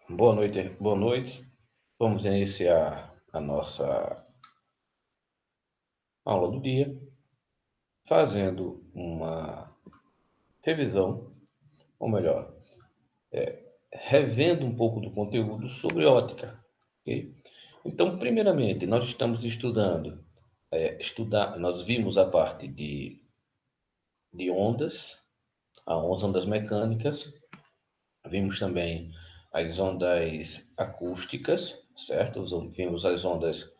Boa noite, boa noite. Vamos iniciar a nossa aula do dia fazendo uma revisão, ou melhor, revendo um pouco do conteúdo sobre ótica, ok? Então, primeiramente, nós estamos estudando, nós vimos a parte de ondas, as ondas mecânicas, vimos também as ondas acústicas, certo? Vimos as ondas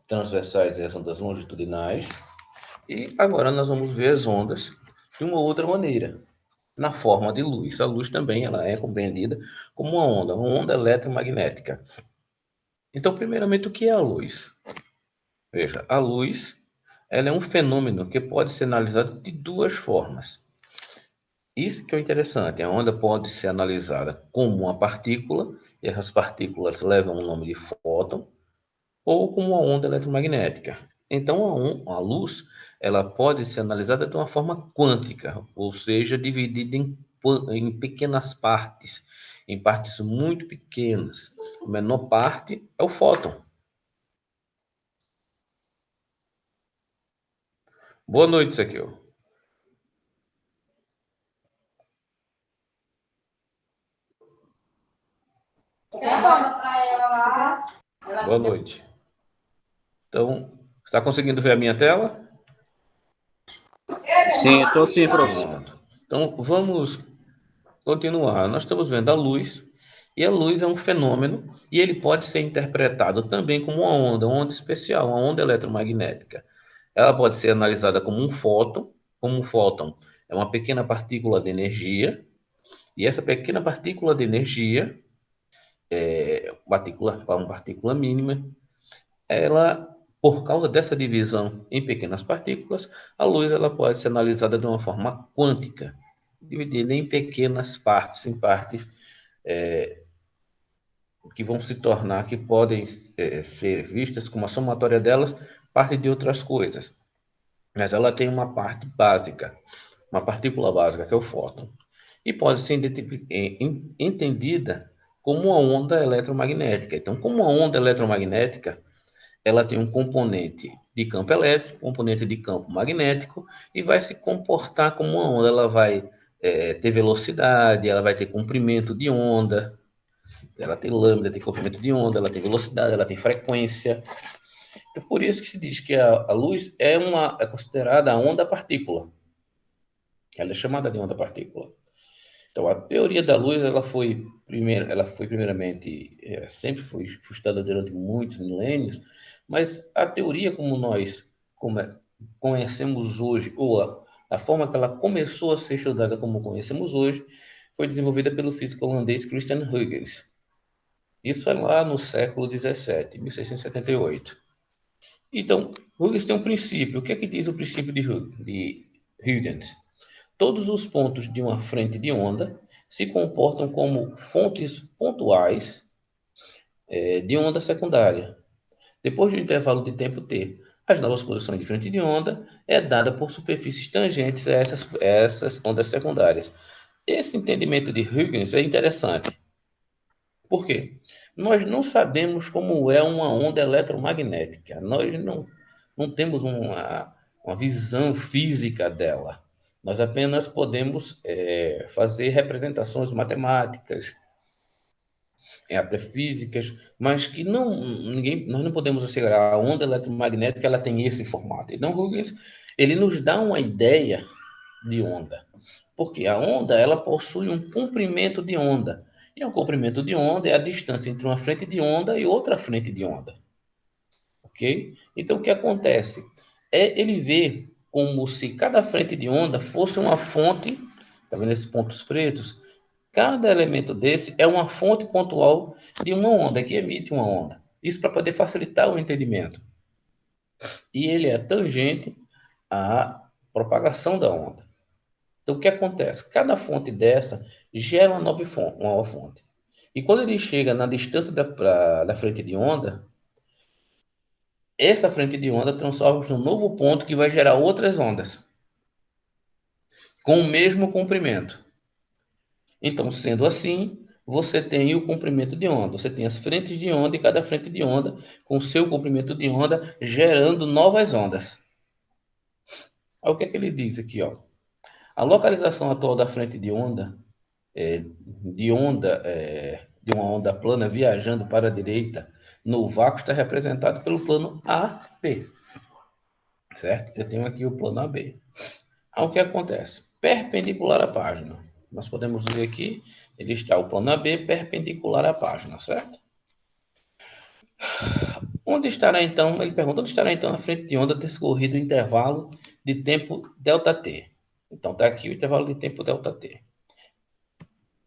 transversais e as ondas longitudinais. E agora nós vamos ver as ondas de uma outra maneira, na forma de luz. A luz também ela é compreendida como uma onda eletromagnética. Então, primeiramente, o que é a luz? Veja, a luz ela é um fenômeno que pode ser analisado de duas formas. Isso que é interessante, a onda pode ser analisada como uma partícula, e essas partículas levam o nome de fóton, ou como uma onda eletromagnética. Então, a luz ela pode ser analisada de uma forma quântica, ou seja, dividida em pequenas partes, em partes muito pequenas. A menor parte é o fóton. Boa noite, Sequil. Boa noite. Então, está conseguindo ver a minha tela? Sim, estou sim, professor. Pronto. Então, vamos continuar. Nós estamos vendo a luz, e a luz é um fenômeno, e ele pode ser interpretado também como uma onda especial, uma onda eletromagnética. Ela pode ser analisada como um fóton, como um fóton é uma pequena partícula de energia, e essa pequena partícula de energia, uma partícula mínima, ela, por causa dessa divisão em pequenas partículas, a luz ela pode ser analisada de uma forma quântica, dividida em pequenas partes, em partes que vão se tornar, que podem ser vistas como a somatória delas, parte de outras coisas. Mas ela tem uma parte básica, uma partícula básica, que é o fóton. E pode ser entendida como uma onda eletromagnética. Então, como uma onda eletromagnética, ela tem um componente de campo elétrico, componente de campo magnético, e vai se comportar como uma onda. Ela vai ter velocidade, ela vai ter comprimento de onda, ela tem lambda, tem comprimento de onda, ela tem velocidade, ela tem frequência. Então, por isso que se diz que a luz é considerada a onda-partícula. Ela é chamada de onda-partícula. Então, a teoria da luz, ela foi primeiramente, sempre foi estudada durante muitos milênios, mas a teoria como nós come, conhecemos hoje, ou a forma que ela começou a ser estudada como conhecemos hoje, foi desenvolvida pelo físico holandês Christian Huygens. Isso é lá no século XVII, 1678. Então, Huygens tem um princípio. O que é que diz o princípio de Huygens? Todos os pontos de uma frente de onda se comportam como fontes pontuais de onda secundária. Depois de um intervalo de tempo t, as novas posições de frente de onda é dada por superfícies tangentes a essas ondas secundárias. Esse entendimento de Huygens é interessante. Por quê? Nós não sabemos como é uma onda eletromagnética. Nós não temos uma visão física dela. Nós apenas podemos fazer representações matemáticas, até físicas, mas que nós não podemos assegurar a onda eletromagnética ela tem esse formato. Então, Huygens, ele nos dá uma ideia de onda. Porque a onda ela possui um comprimento de onda. E o comprimento de onda é a distância entre uma frente de onda e outra frente de onda. Ok? Então, o que acontece? Ele vê como se cada frente de onda fosse uma fonte, tá vendo esses pontos pretos? Cada elemento desse é uma fonte pontual de uma onda, que emite uma onda. Isso para poder facilitar o entendimento. E ele é tangente à propagação da onda. Então, o que acontece? Cada fonte dessa gera uma nova fonte. E quando ele chega na distância da frente de onda, essa frente de onda transforma-se num novo ponto que vai gerar outras ondas com o mesmo comprimento. Então, sendo assim, você tem o comprimento de onda. Você tem as frentes de onda e cada frente de onda com seu comprimento de onda gerando novas ondas. Olha o que é que ele diz aqui, ó. A localização atual da frente de onda, de uma onda plana viajando para a direita no vácuo está representado pelo plano AB, certo? Eu tenho aqui o plano AB. Ao que acontece? Perpendicular à página. Nós podemos ver aqui, ele está o plano AB perpendicular à página, certo? Onde estará então, ele pergunta, onde estará então a frente de onda transcorrido o intervalo de tempo ΔT? Então está aqui o intervalo de tempo ΔT.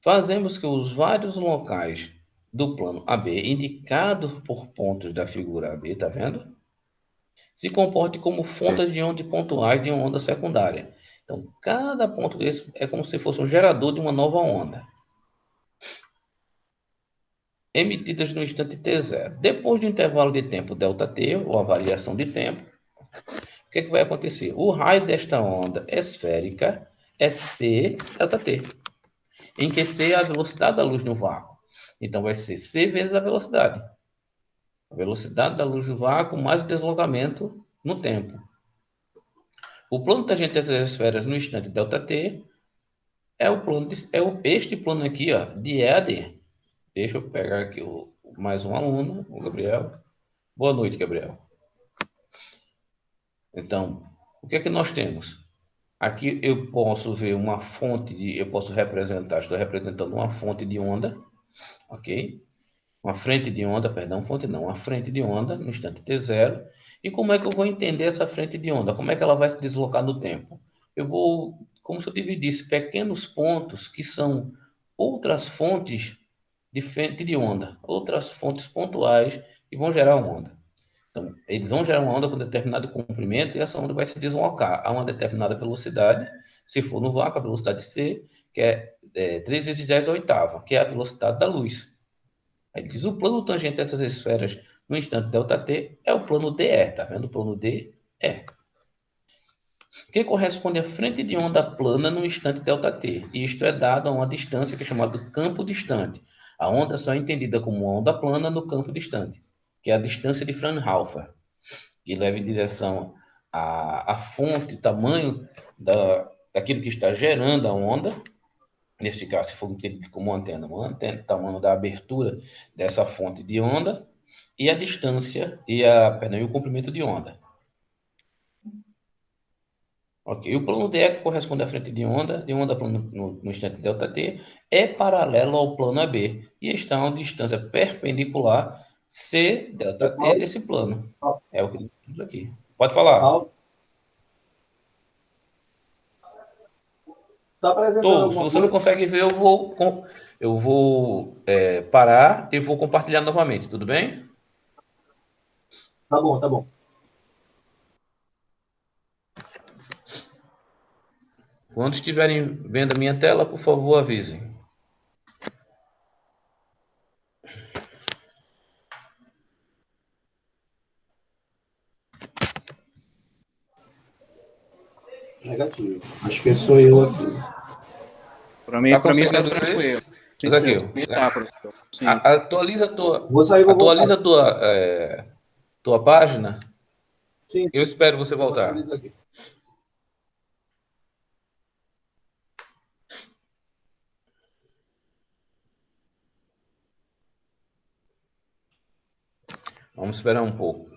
Fazemos que os vários locais do plano AB, indicados por pontos da figura AB, tá vendo? Se comportem como fontes de onda pontuais de uma onda secundária. Então, cada ponto desse é como se fosse um gerador de uma nova onda, emitidas no instante t0. Depois do intervalo de tempo ΔT, ou a variação de tempo, o que vai acontecer? O raio desta onda esférica é c ΔT, em que c é a velocidade da luz no vácuo. Então, vai ser c vezes a velocidade. A velocidade da luz no vácuo mais o deslocamento no tempo. O plano tangente dessas esferas no instante ΔT é o plano este plano aqui, ó, de E a D. Deixa eu pegar aqui mais um aluno, o Gabriel. Boa noite, Gabriel. Então, o que é que nós temos? Aqui eu posso ver uma fonte eu posso representar, estou representando uma fonte de onda, ok? Uma frente de onda, perdão, fonte não, uma frente de onda no instante t0. E como é que eu vou entender essa frente de onda? Como é que ela vai se deslocar no tempo? Eu vou, como se eu dividisse pequenos pontos que são outras fontes de frente de onda, outras fontes pontuais que vão gerar uma onda. Então, eles vão gerar uma onda com determinado comprimento e essa onda vai se deslocar a uma determinada velocidade. Se for no vácuo, a velocidade c, que é 3 vezes 10 a oitava, que é a velocidade da luz. Aí diz o plano tangente dessas esferas no instante ΔT é o plano DE, tá vendo? O plano DE, que corresponde à frente de onda plana no instante ΔT. Isto é dado a uma distância que é chamada campo distante. A onda só é entendida como uma onda plana no campo distante, que é a distância de Fraunhofer, que leva em direção à fonte, tamanho daquilo que está gerando a onda. Nesse caso, se for entendido como uma antena, o tamanho da abertura dessa fonte de onda e a distância e o comprimento de onda. Ok, o plano DE que corresponde à frente de onda plana no instante ΔT, é paralelo ao plano AB e está a uma distância perpendicular C ΔT desse plano. É o que temos aqui. Pode falar. Está apresentando Tô, se alguma você não coisa? consegue ver, eu vou parar e vou compartilhar novamente, tudo bem? Tá bom, tá bom. Quando estiverem vendo a minha tela, por favor, avisem. Negativo. Acho que sou eu aqui. Para mim, Tá para mim tá conseguindo tranquilo. ver? Sim, senhor. Zaqueu, Para mim tá, professor. Sim. Vou sair e vou voltar. atualiza tua página. Sim, Eu espero você deixa eu voltar. atualizar aqui. Vamos esperar um pouco.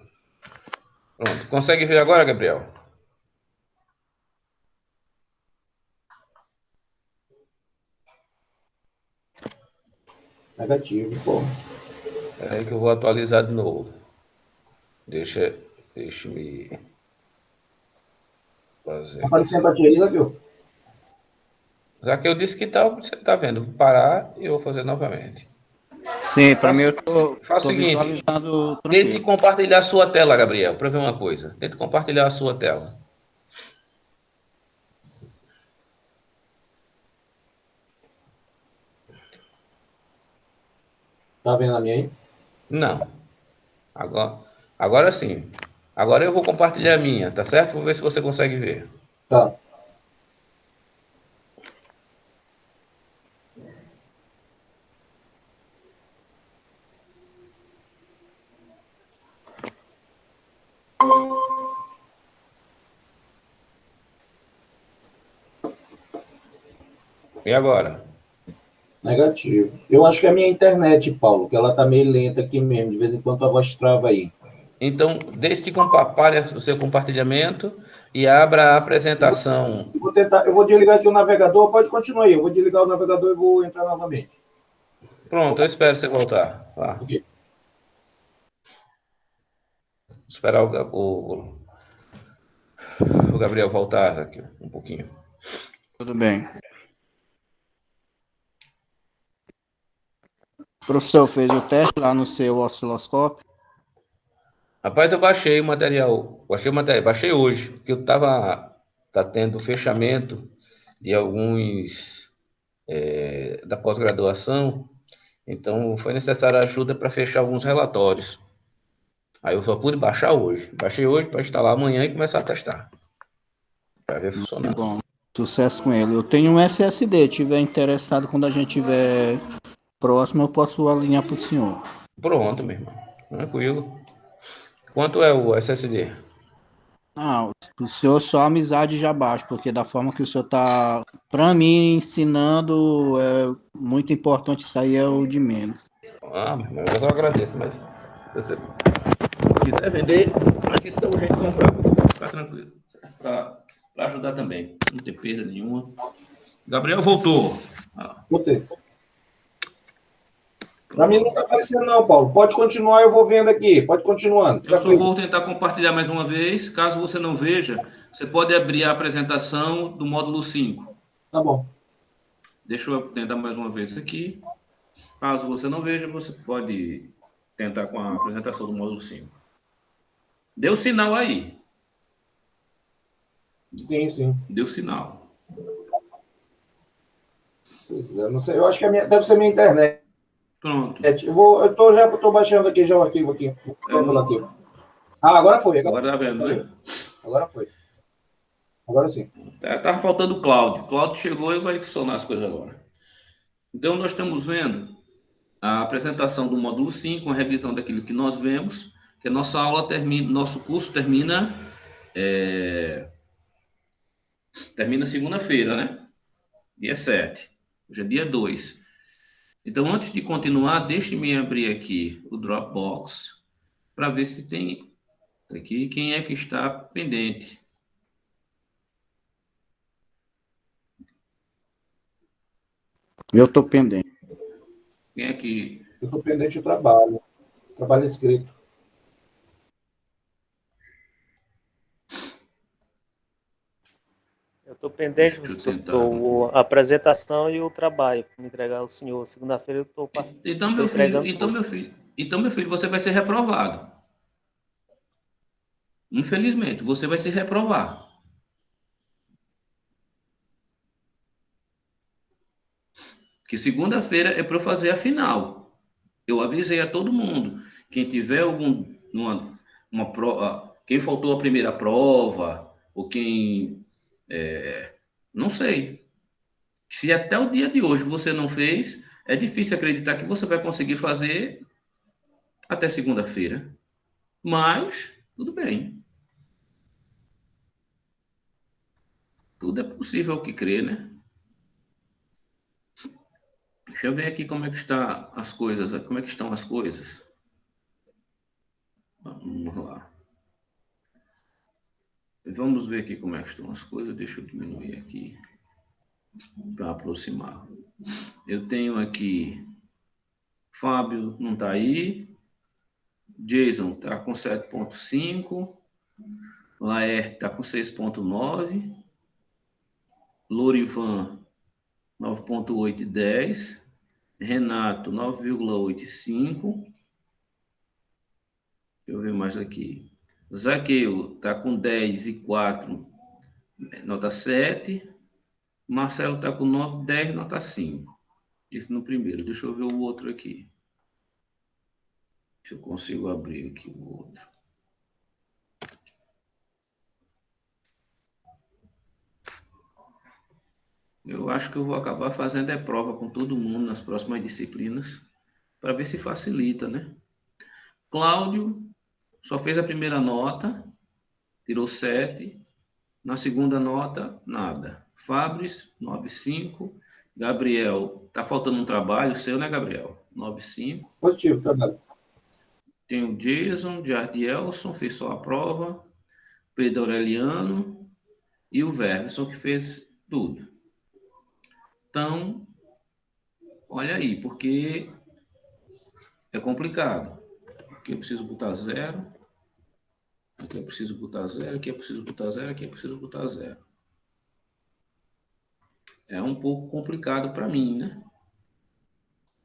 Pronto. Consegue ver agora, Gabriel? Negativo, pô. É aí que eu vou atualizar de novo. Deixa me fazer aqui. Aparecendo a tia Isa, viu? Já que eu disse que tá, você tá vendo. Vou parar e eu vou fazer novamente. Sim, para mim Faz, eu faz o tô seguinte, visualizando tente tranquilo. compartilhar a sua tela, Gabriel, para ver uma coisa. Tente compartilhar a sua tela. Tá vendo a minha aí? Não. Agora sim. Agora eu vou compartilhar a minha, tá certo? Vou ver se você consegue ver. Tá. E agora? Negativo. Eu acho que é a minha internet, Paulo, que ela tá meio lenta aqui mesmo. De vez em quando a voz trava aí. Então, deixe de compartilhar o seu compartilhamento e abra a apresentação. Eu vou desligar aqui o navegador. Pode continuar aí. Eu vou desligar o navegador e vou entrar novamente. Pronto, eu espero você voltar. Tá. Okay. Esperar o Gabriel voltar aqui um pouquinho. Tudo bem. O professor fez o teste lá no seu osciloscópio? Rapaz, eu baixei o material. Baixei hoje, porque tá tendo fechamento de alguns da pós-graduação, então foi necessária ajuda para fechar alguns relatórios. Aí eu só pude baixar hoje. Baixei hoje para instalar amanhã e começar a testar. Para ver funcionar. Bom, sucesso com ele. Eu tenho um SSD, tiver interessado, quando a gente tiver próximo, eu posso alinhar para o senhor. Pronto, meu irmão. Tranquilo. Quanto é o SSD? Não, o senhor só amizade já baixa, porque da forma que o senhor está, para mim, ensinando, é muito importante, isso aí é o de menos. Ah, meu irmão, eu só agradeço, mas se você quiser vender, a gente dá um jeito de comprar. Fica tranquilo. Para ajudar também. Não ter perda nenhuma. Gabriel voltou. Voltei. Para mim não está aparecendo não, Paulo. Pode continuar, eu vou vendo aqui. Pode continuando. Eu só vou tentar compartilhar mais uma vez. Caso você não veja, você pode abrir a apresentação do módulo 5. Tá bom. Deixa eu tentar mais uma vez aqui. Caso você não veja, você pode tentar com a apresentação do módulo 5. Deu sinal aí. Sim. Deu sinal. Eu não sei, eu acho que deve ser minha internet. Pronto. Eu tô baixando aqui já o arquivo aqui. Ah, agora foi. Agora tá vendo, né? Agora foi. Agora sim. Tava faltando o Cláudio. Cláudio chegou e vai funcionar as coisas agora. Então, nós estamos vendo a apresentação do módulo 5, uma revisão daquilo que nós vemos, que a nossa aula termina, nosso curso termina segunda-feira, né? Dia 7. Hoje é dia 2. Então, antes de continuar, deixe-me abrir aqui o Dropbox para ver se tem aqui quem é que está pendente. Eu estou pendente. Quem é que... Eu estou pendente de trabalho. Trabalho escrito. Eu estou pendente a apresentação e o trabalho para me entregar ao senhor. Segunda-feira eu estou entregando. Então, meu filho, você vai ser reprovado. Infelizmente, você vai se reprovar. Que segunda-feira é para eu fazer a final. Eu avisei a todo mundo. Quem tiver uma prova, quem faltou a primeira prova, ou quem não sei. Se até o dia de hoje você não fez, é difícil acreditar que você vai conseguir fazer até segunda-feira. Mas, tudo bem. Tudo é possível que crê, né? Deixa eu ver aqui como é que está as coisas, como é que estão as coisas. Vamos lá. Vamos ver aqui como é que estão as coisas. Deixa eu diminuir aqui para aproximar. Eu tenho aqui Fábio não está aí. Jason está com 7,5. Laerte está com 6,9. Lorivan 9,8 e 10. Renato 9,85. Deixa eu ver mais aqui. Zaqueu está com 10 e 4, nota 7. Marcelo está com 9, 10, nota 5. Esse no primeiro. Deixa eu ver o outro aqui. Se eu consigo abrir aqui o outro. Eu acho que eu vou acabar fazendo a prova com todo mundo nas próximas disciplinas, para ver se facilita, né? Cláudio só fez a primeira nota, tirou 7. Na segunda nota, nada. Fabris, 9,5. Gabriel, tá faltando um trabalho seu, né, Gabriel? 9,5. Positivo, trabalho. Tem o Jason, Jardielson, fez só a prova. Pedro Aureliano e o Verson, que fez tudo. Então, olha aí, porque é complicado. Aqui eu preciso botar 0. Aqui eu preciso botar 0. Aqui eu preciso botar 0. Aqui eu preciso botar 0. É um pouco complicado para mim, né?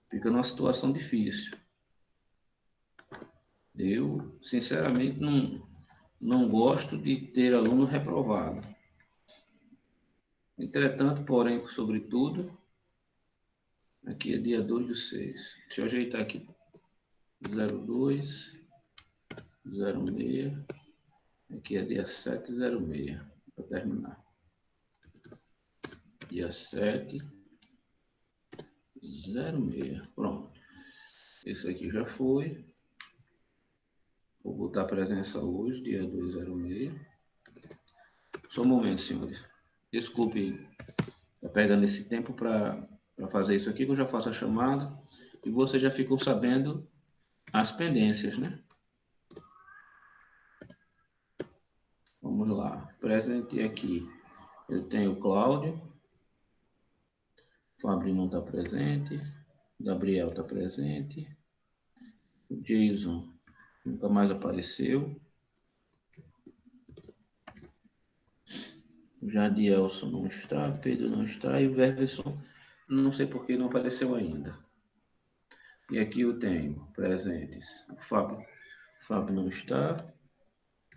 Fica numa situação difícil. Eu, sinceramente, não gosto de ter aluno reprovado. Entretanto, porém, sobretudo, aqui é dia 2/6. Deixa eu ajeitar aqui. 02, 06. Aqui é dia 7/06. Para terminar. Dia 7/06. Pronto. Esse aqui já foi. Vou botar presença hoje, dia 2/06. Só um momento, senhores. Desculpe, tá pegando esse tempo para fazer isso aqui, que eu já faço a chamada e vocês já ficam sabendo as pendências, né? Vamos lá. Presente aqui. Eu tenho o Cláudio. Fabrício não está presente. Gabriel está presente. O Jason nunca mais apareceu. O Jadielson não está, Pedro não está e o Ververson não sei por que não apareceu ainda. E aqui eu tenho presentes. O Fábio não está.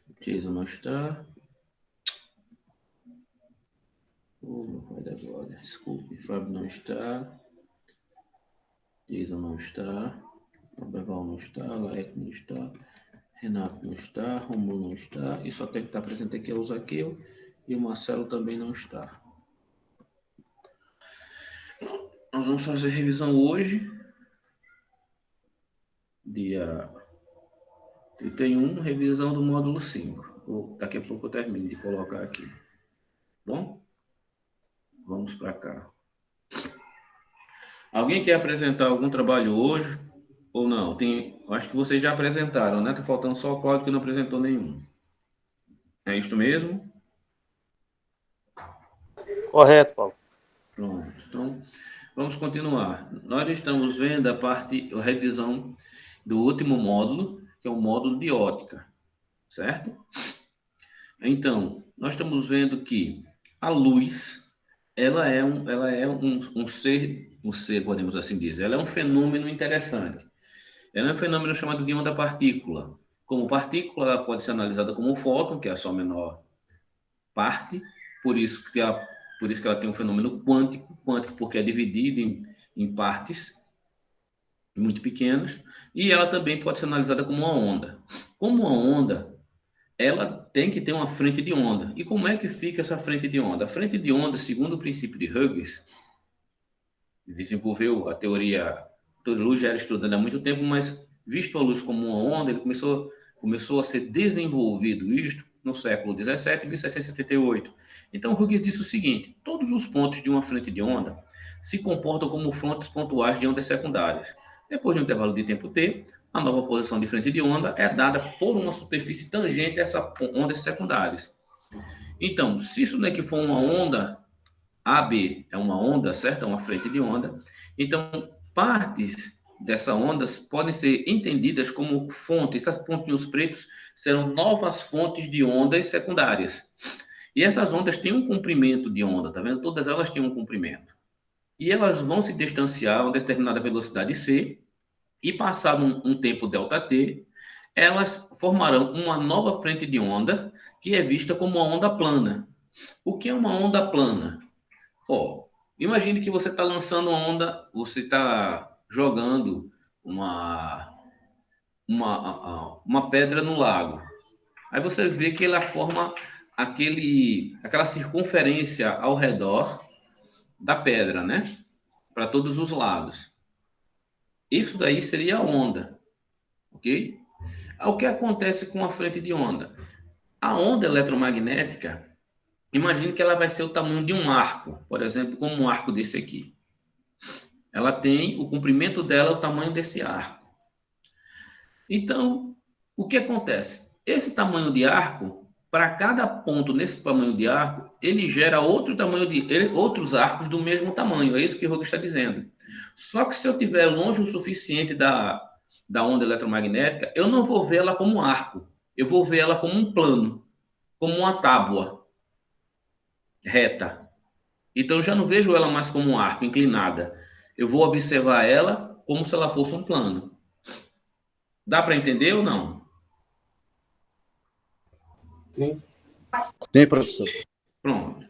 O Jason não está. Oh, meu pai da glória, desculpe. Fábio não está. Jason não está. O Beval não está. Laek não está. Renato não está. Romulo não está. E só tem que estar presente aqui é o Zaqueu. E o Marcelo também não está. Nós vamos fazer revisão hoje. Dia 31, revisão do módulo 5. Daqui a pouco eu termino de colocar aqui. Bom? Vamos para cá. Alguém quer apresentar algum trabalho hoje? Ou não? Acho que vocês já apresentaram, né? Tá faltando só o Cláudio que não apresentou nenhum. É isto mesmo? Correto, Paulo. Pronto. Então, vamos continuar. Nós estamos vendo a revisão do último módulo, que é o módulo de ótica, certo? Então, nós estamos vendo que a luz, ela é um ser, podemos assim dizer, ela é um fenômeno interessante. Ela é um fenômeno chamado de onda-partícula. Como partícula, ela pode ser analisada como um fóton, que é a sua menor parte, por isso que ela tem um fenômeno quântico porque é dividido em partes muito pequenas, e ela também pode ser analisada como uma onda. Como uma onda, ela tem que ter uma frente de onda. E como é que fica essa frente de onda? A frente de onda, segundo o princípio de Huygens, desenvolveu a teoria luz já era estudada há muito tempo, mas visto a luz como uma onda, ele começou a ser desenvolvido isto no século 17, 1678. Então, Huygens disse o seguinte: todos os pontos de uma frente de onda se comportam como frontes pontuais de ondas secundárias. Depois de um intervalo de tempo t, a nova posição de frente de onda é dada por uma superfície tangente a essas ondas secundárias. Então, se isso daqui for uma onda, AB é uma onda, certo? É uma frente de onda. Então, partes dessas ondas podem ser entendidas como fontes. Essas pontinhos pretos serão novas fontes de ondas secundárias. E essas ondas têm um comprimento de onda, tá vendo? Todas elas têm um comprimento. E elas vão se distanciar a uma determinada velocidade c, e passado um tempo ΔT, elas formarão uma nova frente de onda, que é vista como uma onda plana. O que é uma onda plana? Imagine que você está lançando uma onda, você está jogando uma pedra no lago. Aí você vê que ela forma aquela circunferência ao redor da pedra, né? Para todos os lados. Isso daí seria a onda, ok? O que acontece com a frente de onda? A onda eletromagnética, imagine que ela vai ser o tamanho de um arco, por exemplo, como um arco desse aqui. Ela tem o comprimento dela, o tamanho desse arco. Então, o que acontece? Esse tamanho de arco, para cada ponto nesse tamanho de arco, ele gera outros arcos do mesmo tamanho. É isso que o Rogue está dizendo. Só que se eu estiver longe o suficiente da onda eletromagnética, eu não vou ver ela como um arco. Eu vou ver ela como um plano, como uma tábua reta. Então, eu já não vejo ela mais como um arco, inclinada. Eu vou observar ela como se ela fosse um plano. Dá para entender ou não? Sim. Sim, professor. Pronto.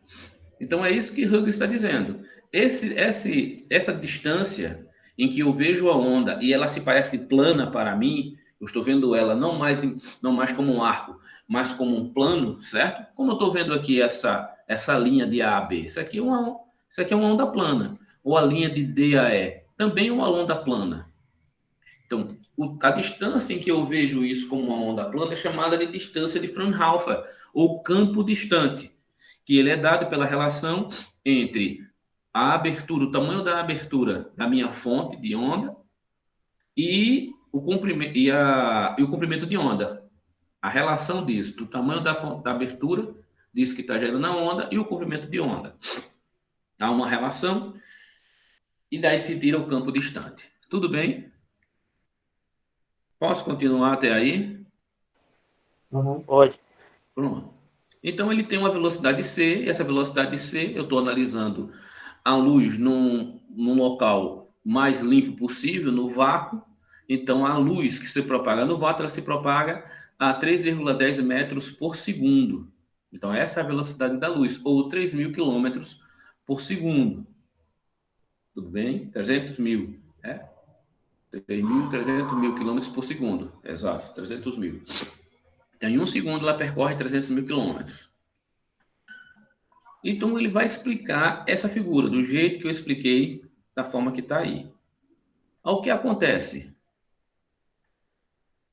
Então é isso que Hughes está dizendo. Essa distância em que eu vejo a onda e ela se parece plana para mim, eu estou vendo ela não mais como um arco, mas como um plano, certo? Como eu estou vendo aqui essa linha de A a B, isso aqui é uma onda plana. Ou a linha de D a E, também é uma onda plana. Então, a distância em que eu vejo isso como uma onda plana é chamada de distância de Fraunhofer, ou campo distante, que ele é dado pela relação entre a abertura, o tamanho da abertura da minha fonte de onda e o comprimento de onda. A relação disso, do tamanho da fonte da abertura, disso que está gerando a onda, e o comprimento de onda. Há uma relação, e daí se tira o campo distante. Tudo bem? Posso continuar até aí? Uhum. Pode. Pronto. Então ele tem uma velocidade c, e essa velocidade c eu estou analisando a luz num local mais limpo possível, no vácuo. Então a luz que se propaga no vácuo, ela se propaga a 3,10 metros por segundo. Então essa é a velocidade da luz, ou 3.000 quilômetros por segundo. Tudo bem? 300 mil. 3.300 mil quilômetros por segundo. Exato, 300 mil. Então, em um segundo, ela percorre 300 mil quilômetros. Então, ele vai explicar essa figura do jeito que eu expliquei, da forma que está aí. O que acontece?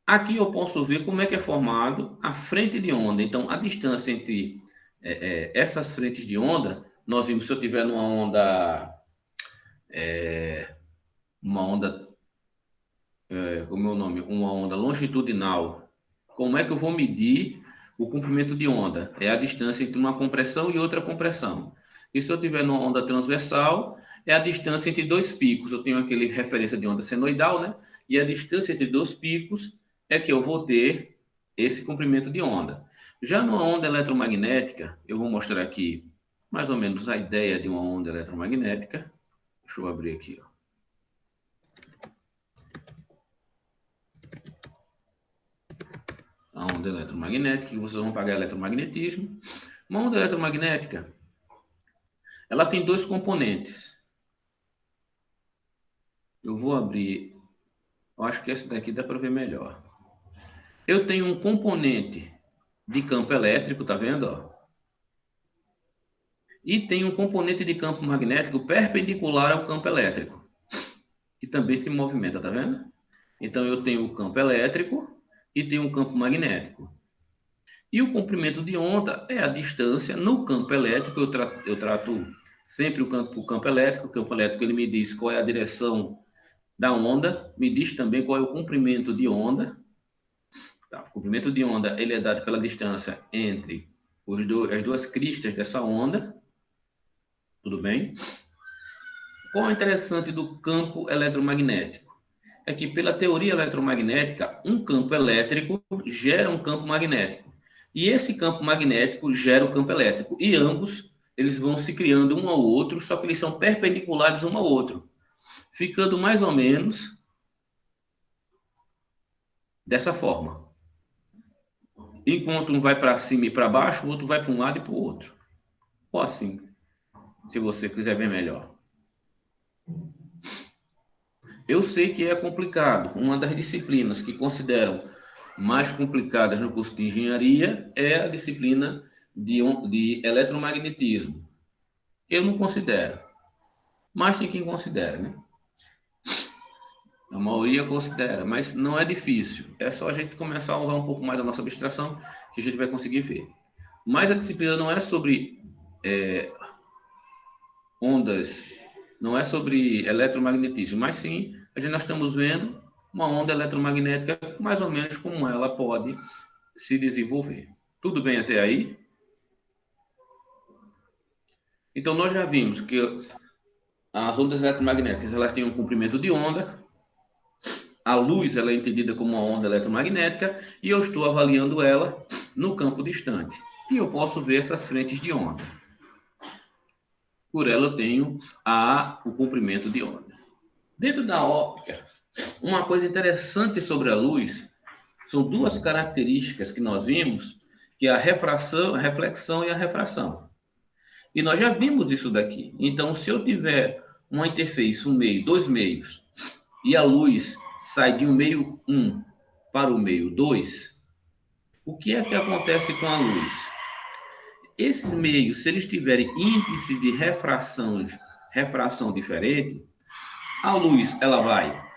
Aqui eu posso ver como é que é formado a frente de onda. Então, a distância entre essas frentes de onda, nós vimos se eu tiver uma onda, como é o nome? Uma onda longitudinal. Como é que eu vou medir o comprimento de onda? É a distância entre uma compressão e outra compressão. E se eu tiver numa onda transversal, é a distância entre dois picos. Eu tenho aquele referência de onda senoidal, né? E a distância entre dois picos é que eu vou ter esse comprimento de onda. Já numa onda eletromagnética, eu vou mostrar aqui mais ou menos a ideia de uma onda eletromagnética. Deixa eu abrir aqui, ó. A onda eletromagnética, que vocês vão pagar eletromagnetismo. Uma onda eletromagnética, ela tem dois componentes. Eu vou abrir, eu acho que esse daqui dá para ver melhor. Eu tenho um componente de campo elétrico, tá vendo? Ó? E tem um componente de campo magnético perpendicular ao campo elétrico, que também se movimenta, tá vendo? Então eu tenho o campo elétrico e tenho um campo magnético. E o comprimento de onda é a distância no campo elétrico. Eu trato sempre o campo elétrico. O campo elétrico ele me diz qual é a direção da onda, me diz também qual é o comprimento de onda. Tá? O comprimento de onda ele é dado pela distância entre as duas cristas dessa onda. Tudo bem? Qual é o interessante do campo eletromagnético? É que pela teoria eletromagnética, um campo elétrico gera um campo magnético. E esse campo magnético gera o campo elétrico. E ambos, eles vão se criando um ao outro, só que eles são perpendiculares um ao outro. Ficando mais ou menos dessa forma. Enquanto um vai para cima e para baixo, o outro vai para um lado e para o outro. Ou assim, se você quiser ver melhor. Eu sei que é complicado. Uma das disciplinas que consideram mais complicadas no curso de engenharia é a disciplina de eletromagnetismo. Eu não considero, mas tem quem considera, né? A maioria considera, mas não é difícil. É só a gente começar a usar um pouco mais a nossa abstração que a gente vai conseguir ver. Mas a disciplina não é sobre ondas Não é sobre eletromagnetismo, mas sim, nós estamos vendo uma onda eletromagnética mais ou menos como ela pode se desenvolver. Tudo bem até aí? Então, nós já vimos que as ondas eletromagnéticas elas têm um comprimento de onda, a luz ela é entendida como uma onda eletromagnética e eu estou avaliando ela no campo distante. E eu posso ver essas frentes de onda. Por ela eu tenho o comprimento de onda. Dentro da óptica, uma coisa interessante sobre a luz são duas características que nós vimos, que é a refração, a reflexão e a refração. E nós já vimos isso daqui. Então, se eu tiver uma interface, um meio, dois meios, e a luz sai de um meio 1 para o meio 2, o que é que acontece com a luz? Esses meios, se eles tiverem índice de refração diferente, a luz ela vai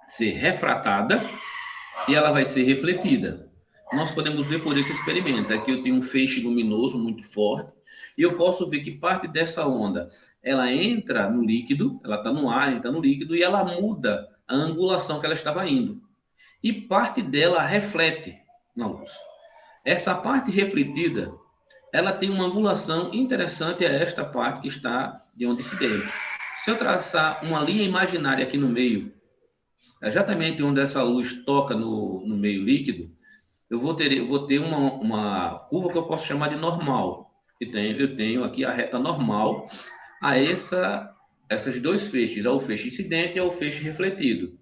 ser refratada e ela vai ser refletida. Nós podemos ver por esse experimento. Aqui eu tenho um feixe luminoso muito forte e eu posso ver que parte dessa onda ela entra no líquido, ela está no ar, entra no líquido e ela muda a angulação que ela estava indo. E parte dela reflete na luz. Essa parte refletida, ela tem uma angulação interessante a esta parte que está de onda incidente. Se eu traçar uma linha imaginária aqui no meio, exatamente onde essa luz toca no meio líquido, eu vou ter uma curva que eu posso chamar de normal. Eu tenho aqui a reta normal a esses dois feixes, ao feixe incidente e ao feixe refletido.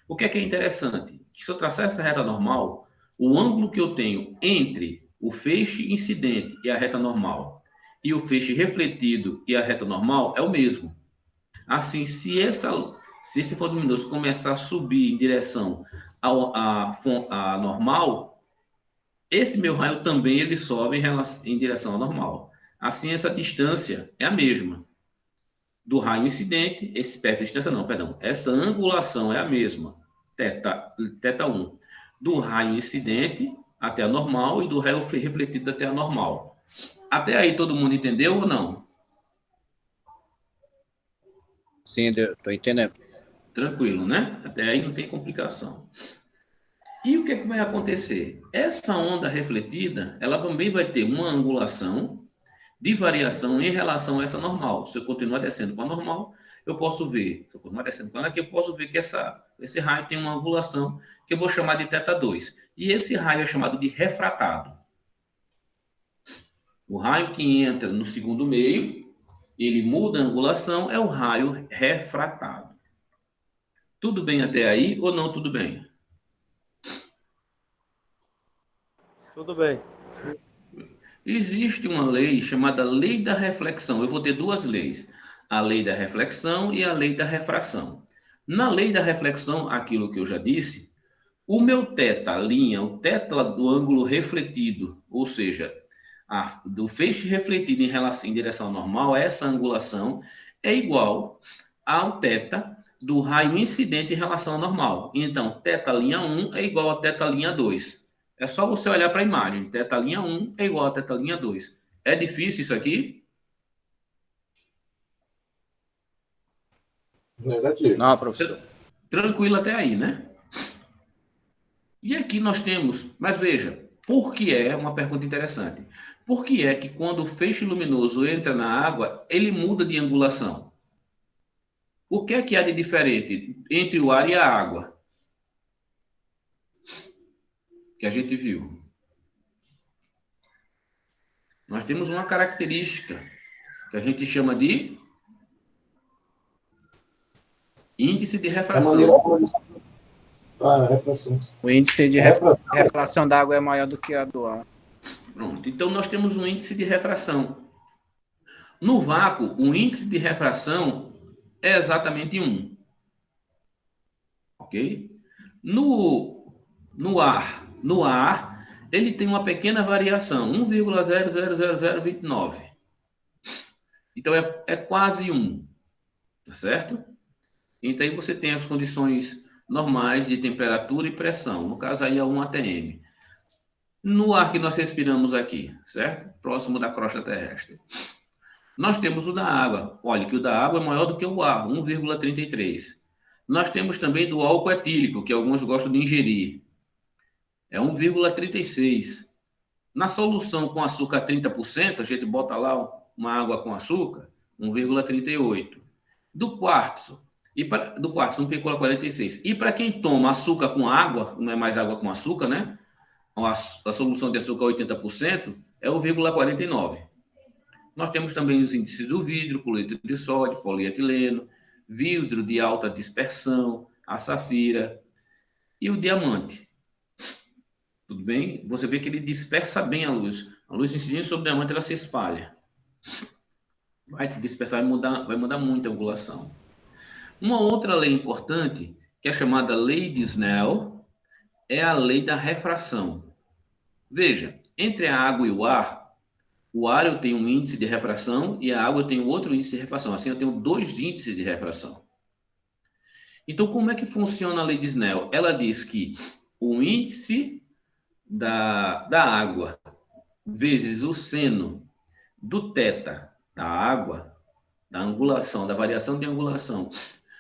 O que é interessante? Se eu traçar essa reta normal, o ângulo que eu tenho entre o feixe incidente e a reta normal e o feixe refletido e a reta normal é o mesmo. Assim, se esse foco luminoso começar a subir em direção à normal, esse meu raio também ele sobe em direção ao normal. Assim, essa distância é a mesma do raio incidente, essa angulação é a mesma, θ 1, do raio incidente até a normal e do raio refletido até a normal. Até aí todo mundo entendeu ou não? Sim, estou entendendo. Tranquilo, né? Até aí não tem complicação. E o que é que vai acontecer? Essa onda refletida, ela também vai ter uma angulação de variação em relação a essa normal. Se eu continuar descendo com a normal, eu posso ver, se eu continuar descendo com ela aqui, eu posso ver que esse raio tem uma angulação que eu vou chamar de θ2. E esse raio é chamado de refratado. O raio que entra no segundo meio, ele muda a angulação, é o raio refratado. Tudo bem até aí ou não tudo bem? Tudo bem. Existe uma lei chamada lei da reflexão. Eu vou ter duas leis, a lei da reflexão e a lei da refração. Na lei da reflexão, aquilo que eu já disse, o meu θ, linha, o θ do ângulo refletido, ou seja, do feixe refletido em direção normal, essa angulação é igual ao θ do raio incidente em relação ao normal. Então, θ linha 1 é igual a θ linha 2. É só você olhar para a imagem. Θ linha 1 é igual a θ linha 2. É difícil isso aqui? Negativo. Não, professor. Tranquilo até aí, né? E aqui nós temos, mas veja, por que é uma pergunta interessante? Por que é que quando o feixe luminoso entra na água, ele muda de angulação? O que é que há de diferente entre o ar e a água? Que a gente viu. Nós temos uma característica que a gente chama de índice de refração. Refração. O índice de refração da água é maior do que a do ar. Pronto. Então, nós temos um índice de refração. No vácuo, o índice de refração é exatamente 1. Ok? No ar, ele tem uma pequena variação, 1,00029. Então, é quase 1. Tá certo? Então, aí você tem as condições normais de temperatura e pressão. No caso, aí é 1 atm. No ar que nós respiramos aqui, certo? Próximo da crosta terrestre. Nós temos o da água. Olha que o da água é maior do que o ar, 1,33. Nós temos também do álcool etílico, que alguns gostam de ingerir. É 1,36. Na solução com açúcar 30%, a gente bota lá uma água com açúcar, 1,38. Do quartzo, do quartzo 1,46. E para quem toma açúcar com água, não é mais água com açúcar, né? A solução de açúcar 80% é 1,49. Nós temos também os índices do vidro, cloreto de sódio, polietileno, vidro de alta dispersão, a safira e o diamante. Tudo bem? Você vê que ele dispersa bem a luz. A luz incidindo sobre o diamante, ela se espalha. Vai se dispersar, vai mudar muito a angulação. Uma outra lei importante, que é chamada lei de Snell, é a lei da refração. Veja, entre a água e o ar eu tenho um índice de refração e a água eu tenho outro índice de refração. Assim, eu tenho dois índices de refração. Então, como é que funciona a lei de Snell? Ela diz que o índice da água vezes o seno do θ da água, da angulação, da variação de angulação,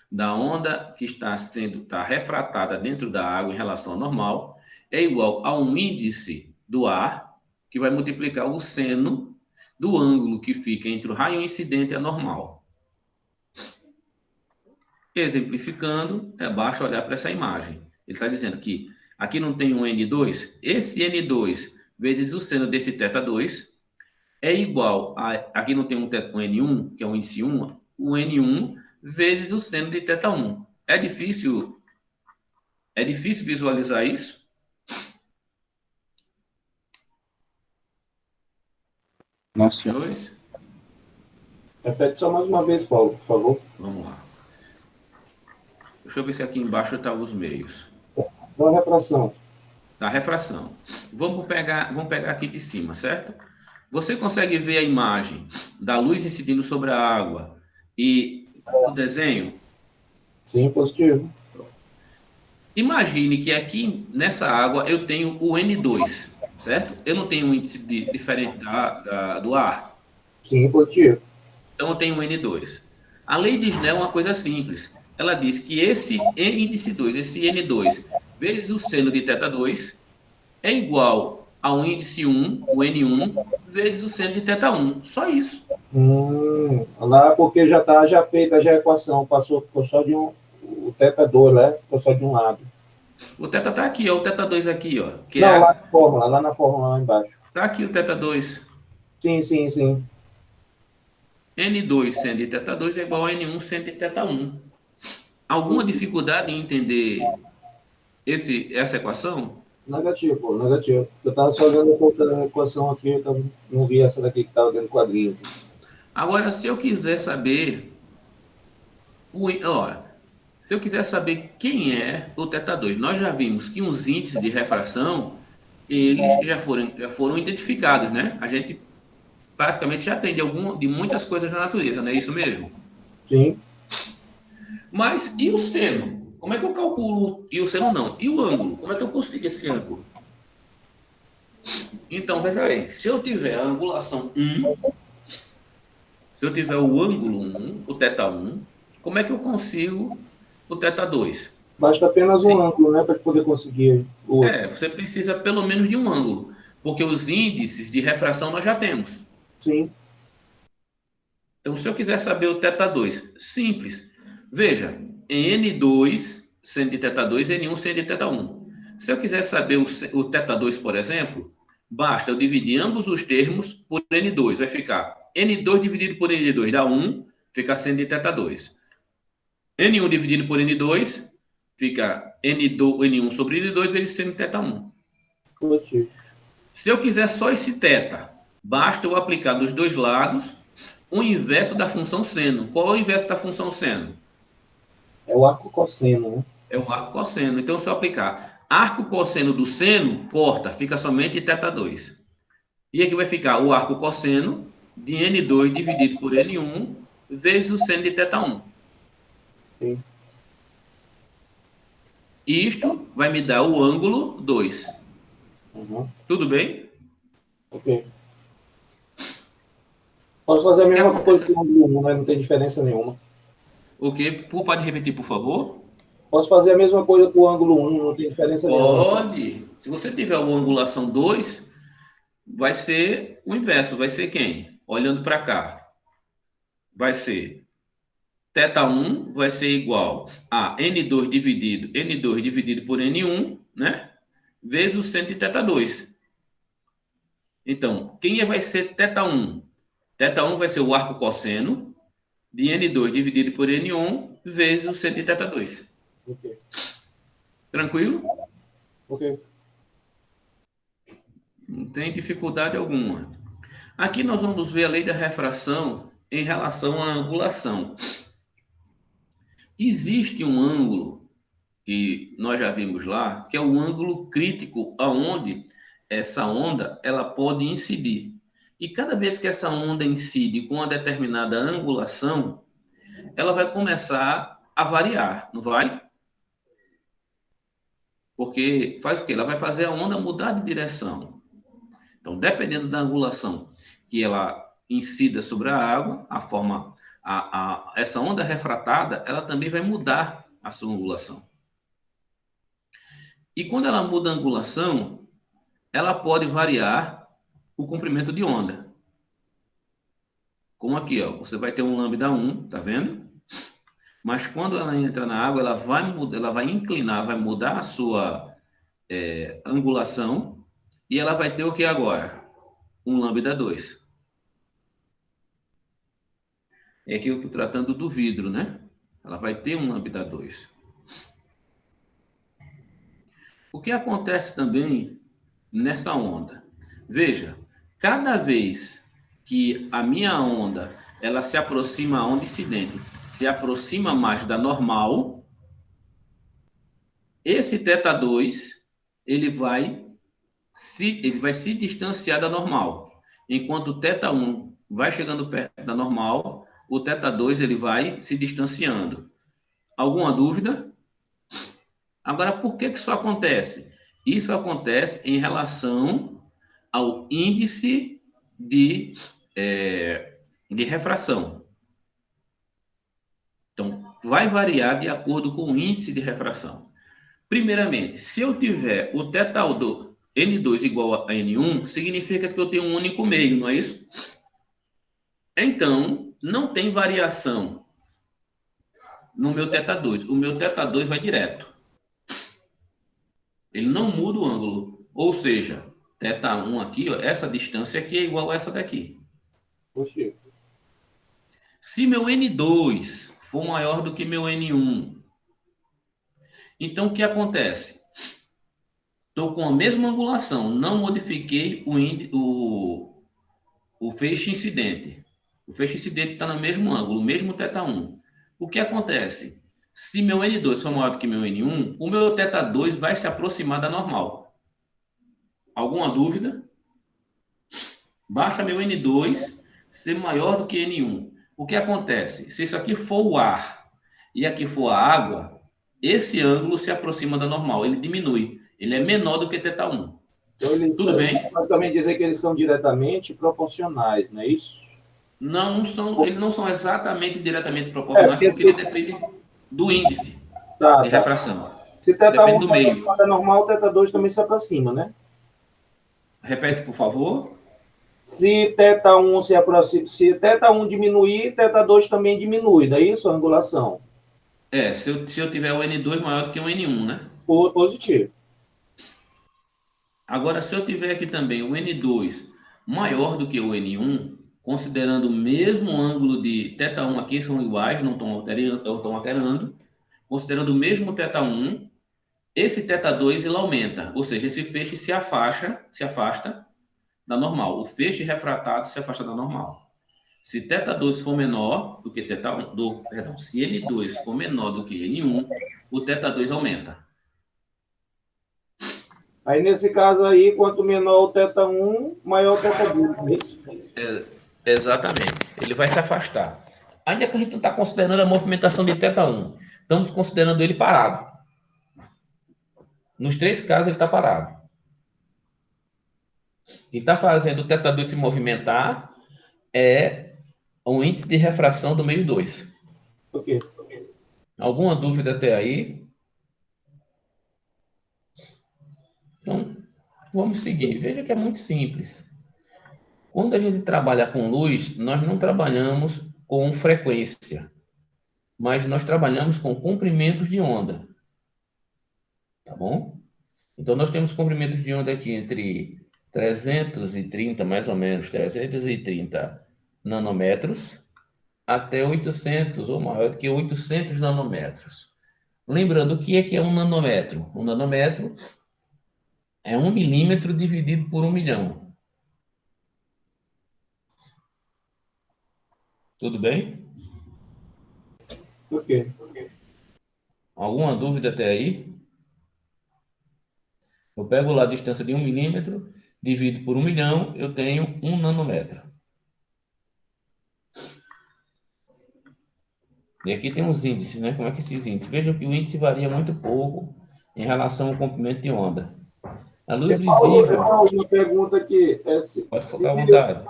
da onda que está refratada dentro da água em relação ao normal, é igual a um índice do ar, que vai multiplicar o seno do ângulo que fica entre o raio incidente e a normal. Exemplificando, basta olhar para essa imagem. Ele está dizendo que aqui não tem um N2, esse N2 vezes o seno desse θ2 é igual a, aqui não tem um N1, que é o índice 1, o N1 vezes o seno de θ1. É difícil visualizar isso? Nossa. Senhores? Repete só mais uma vez, Paulo, por favor. Vamos lá. Deixa eu ver se aqui embaixo está os meios. Da refração. Da refração. Vamos pegar aqui de cima, certo? Você consegue ver a imagem da luz incidindo sobre a água e o desenho? Sim, positivo. Imagine que aqui nessa água eu tenho o N2, certo? Eu não tenho um índice diferente do ar. Sim, positivo. Então eu tenho um N2. A lei de Snell é uma coisa simples. Ela diz que esse índice 2, esse N2, vezes o seno de θ2, é igual ao índice 1, o N1, vezes o seno de θ1. Só isso. Lá porque já feita a equação, ficou só de um. O θ2, né? Ficou só de um lado. O θ está aqui, ó, o θ2 aqui, ó. Que não, lá na fórmula, lá embaixo. Está aqui o θ2. Sim. N2 seno de θ2 é igual a N1 seno de θ1. Alguma dificuldade em entender essa equação? Negativo. Eu estava só olhando a equação aqui, eu não vi essa daqui que estava dentro do quadrinho. Agora, se eu quiser saber... se eu quiser saber quem é o θ2, nós já vimos que os índices de refração, eles já foram identificados, né? A gente praticamente já aprende de muitas coisas na natureza, não é isso mesmo? Sim. Mas e o seno? Como é que eu calculo? E o seno não. E o ângulo? Como é que eu consigo esse ângulo? Então, veja aí. Se eu tiver a angulação 1, se eu tiver o ângulo 1, o θ1, como é que eu consigo o θ2? Basta apenas um ângulo, né? Para poder conseguir o outro. Você precisa pelo menos de um ângulo. Porque os índices de refração nós já temos. Sim. Então, se eu quiser saber o θ2, simples. Veja, em N2 seno de θ2, N1 seno de θ1. Se eu quiser saber o θ2, por exemplo, basta eu dividir ambos os termos por N2. Vai ficar N2 dividido por N2 dá 1, fica seno de θ2. N1 dividido por N2 fica N1 sobre N2 vezes seno de θ1. Positivo. Se eu quiser só esse θ, basta eu aplicar dos dois lados o inverso da função seno. Qual é o inverso da função seno? É o arco cosseno, né? É o arco cosseno. Então, se eu aplicar arco cosseno do seno, corta, fica somente θ2. E aqui vai ficar o arco cosseno de N2 dividido por N1 vezes o seno de θ1. Sim. Isto vai me dar o ângulo 2. Uhum. Tudo bem? Ok. Posso fazer a mesma coisa que o ângulo 1, né? Não tem diferença nenhuma. O quê? Pode repetir, por favor? Posso fazer a mesma coisa com o ângulo 1, não tem diferença nenhuma. Pode. Se você tiver uma angulação 2, vai ser o inverso. Vai ser quem? Olhando para cá. Vai ser θ1 vai ser igual a N2 dividido por N1, né? Vezes o seno de θ2. Então, quem vai ser θ1? θ1 vai ser o arco cosseno de N2 dividido por N1 vezes o seno de θ2. Ok. Tranquilo? Ok. Não tem dificuldade alguma. Aqui nós vamos ver a lei da refração em relação à angulação. Existe um ângulo que nós já vimos lá, que é o ângulo crítico aonde essa onda ela pode incidir. E cada vez que essa onda incide com uma determinada angulação, ela vai começar a variar, não vai? Porque faz o quê? Ela vai fazer a onda mudar de direção. Então, dependendo da angulação que ela incida sobre a água, essa onda refratada, ela também vai mudar a sua angulação. E quando ela muda a angulação, ela pode variar o comprimento de onda. Como aqui, ó, você vai ter um lambda 1, tá vendo? Mas quando ela entra na água, ela vai inclinar, vai mudar a sua angulação e ela vai ter o que agora? Um lambda 2. É aqui eu estou tratando do vidro, né? Ela vai ter um lambda 2. O que acontece também nessa onda? Veja, cada vez que a minha onda ela se aproxima, a onda incidente se aproxima mais da normal, esse θ2 ele vai se distanciar da normal. Enquanto o θ1 vai chegando perto da normal, o θ2 ele vai se distanciando. Alguma dúvida? Agora, por que isso acontece? Isso acontece em relação ao índice de refração. Então, vai variar de acordo com o índice de refração. Primeiramente, se eu tiver o θ N2 igual a N1, significa que eu tenho um único meio, não é isso? Então, não tem variação no meu θ2. O meu θ2 vai direto. Ele não muda o ângulo. Ou seja, θ1 aqui, ó, essa distância aqui é igual a essa daqui. Oxi. Se meu N2 for maior do que meu N1, então o que acontece? Estou com a mesma angulação, não modifiquei o feixe incidente. O feixe incidente está no mesmo ângulo, o mesmo θ1. O que acontece? Se meu N2 for maior do que meu N1, o meu θ2 vai se aproximar da normal. Alguma dúvida? Basta meu N2 ser maior do que N1. O que acontece? Se isso aqui for o ar e aqui for a água, esse ângulo se aproxima da normal, ele diminui. Ele é menor do que θ1. Então, Tudo bem? basicamente dizer que eles são diretamente proporcionais, não é isso? Não são, eles não são exatamente diretamente proporcionais, porque ele depende do índice de refração. Se θ1 depende do se meio. aproxima da normal, θ2 também se aproxima, né? Repete, por favor. Se θ1 se aproxima, se θ1 diminuir, θ2 também diminui, não é isso? A angulação. Se eu tiver o N2 maior do que o N1, né? Positivo. Agora, se eu tiver aqui também o N2 maior do que o N1, considerando o mesmo ângulo de θ1 aqui, são iguais, não estão alterando, considerando o mesmo θ1, esse θ2 ele aumenta, ou seja, esse feixe se afasta da normal. O feixe refratado se afasta da normal. Se θ2 for menor do que θ1, se N2 for menor do que N1, o θ2 aumenta. Aí, nesse caso aí, quanto menor o θ1, maior o θ2, é isso? Exatamente. Ele vai se afastar. Ainda que a gente não está considerando a movimentação de θ1, estamos considerando ele parado. Nos 3 casos, ele está parado. E está fazendo o θ2 se movimentar o índice de refração do meio 2. Por quê? Alguma dúvida até aí? Então, vamos seguir. Veja que é muito simples. Quando a gente trabalha com luz, nós não trabalhamos com frequência, mas nós trabalhamos com comprimentos de onda. Tá bom? Então, nós temos comprimentos de onda aqui entre 330, mais ou menos, 330 nanômetros, até 800, ou maior do que 800 nanômetros. Lembrando, o que é um nanômetro? Um nanômetro é 1 milímetro dividido por 1 milhão. Tudo bem? Por quê? Alguma dúvida até aí? Eu pego lá a distância de 1 milímetro, divido por 1 milhão, eu tenho 1 nanômetro. E aqui tem os índices, né? Como é que esses índices? Vejam que o índice varia muito pouco em relação ao comprimento de onda. A luz visível... Uma pergunta aqui. Pode focar à vontade.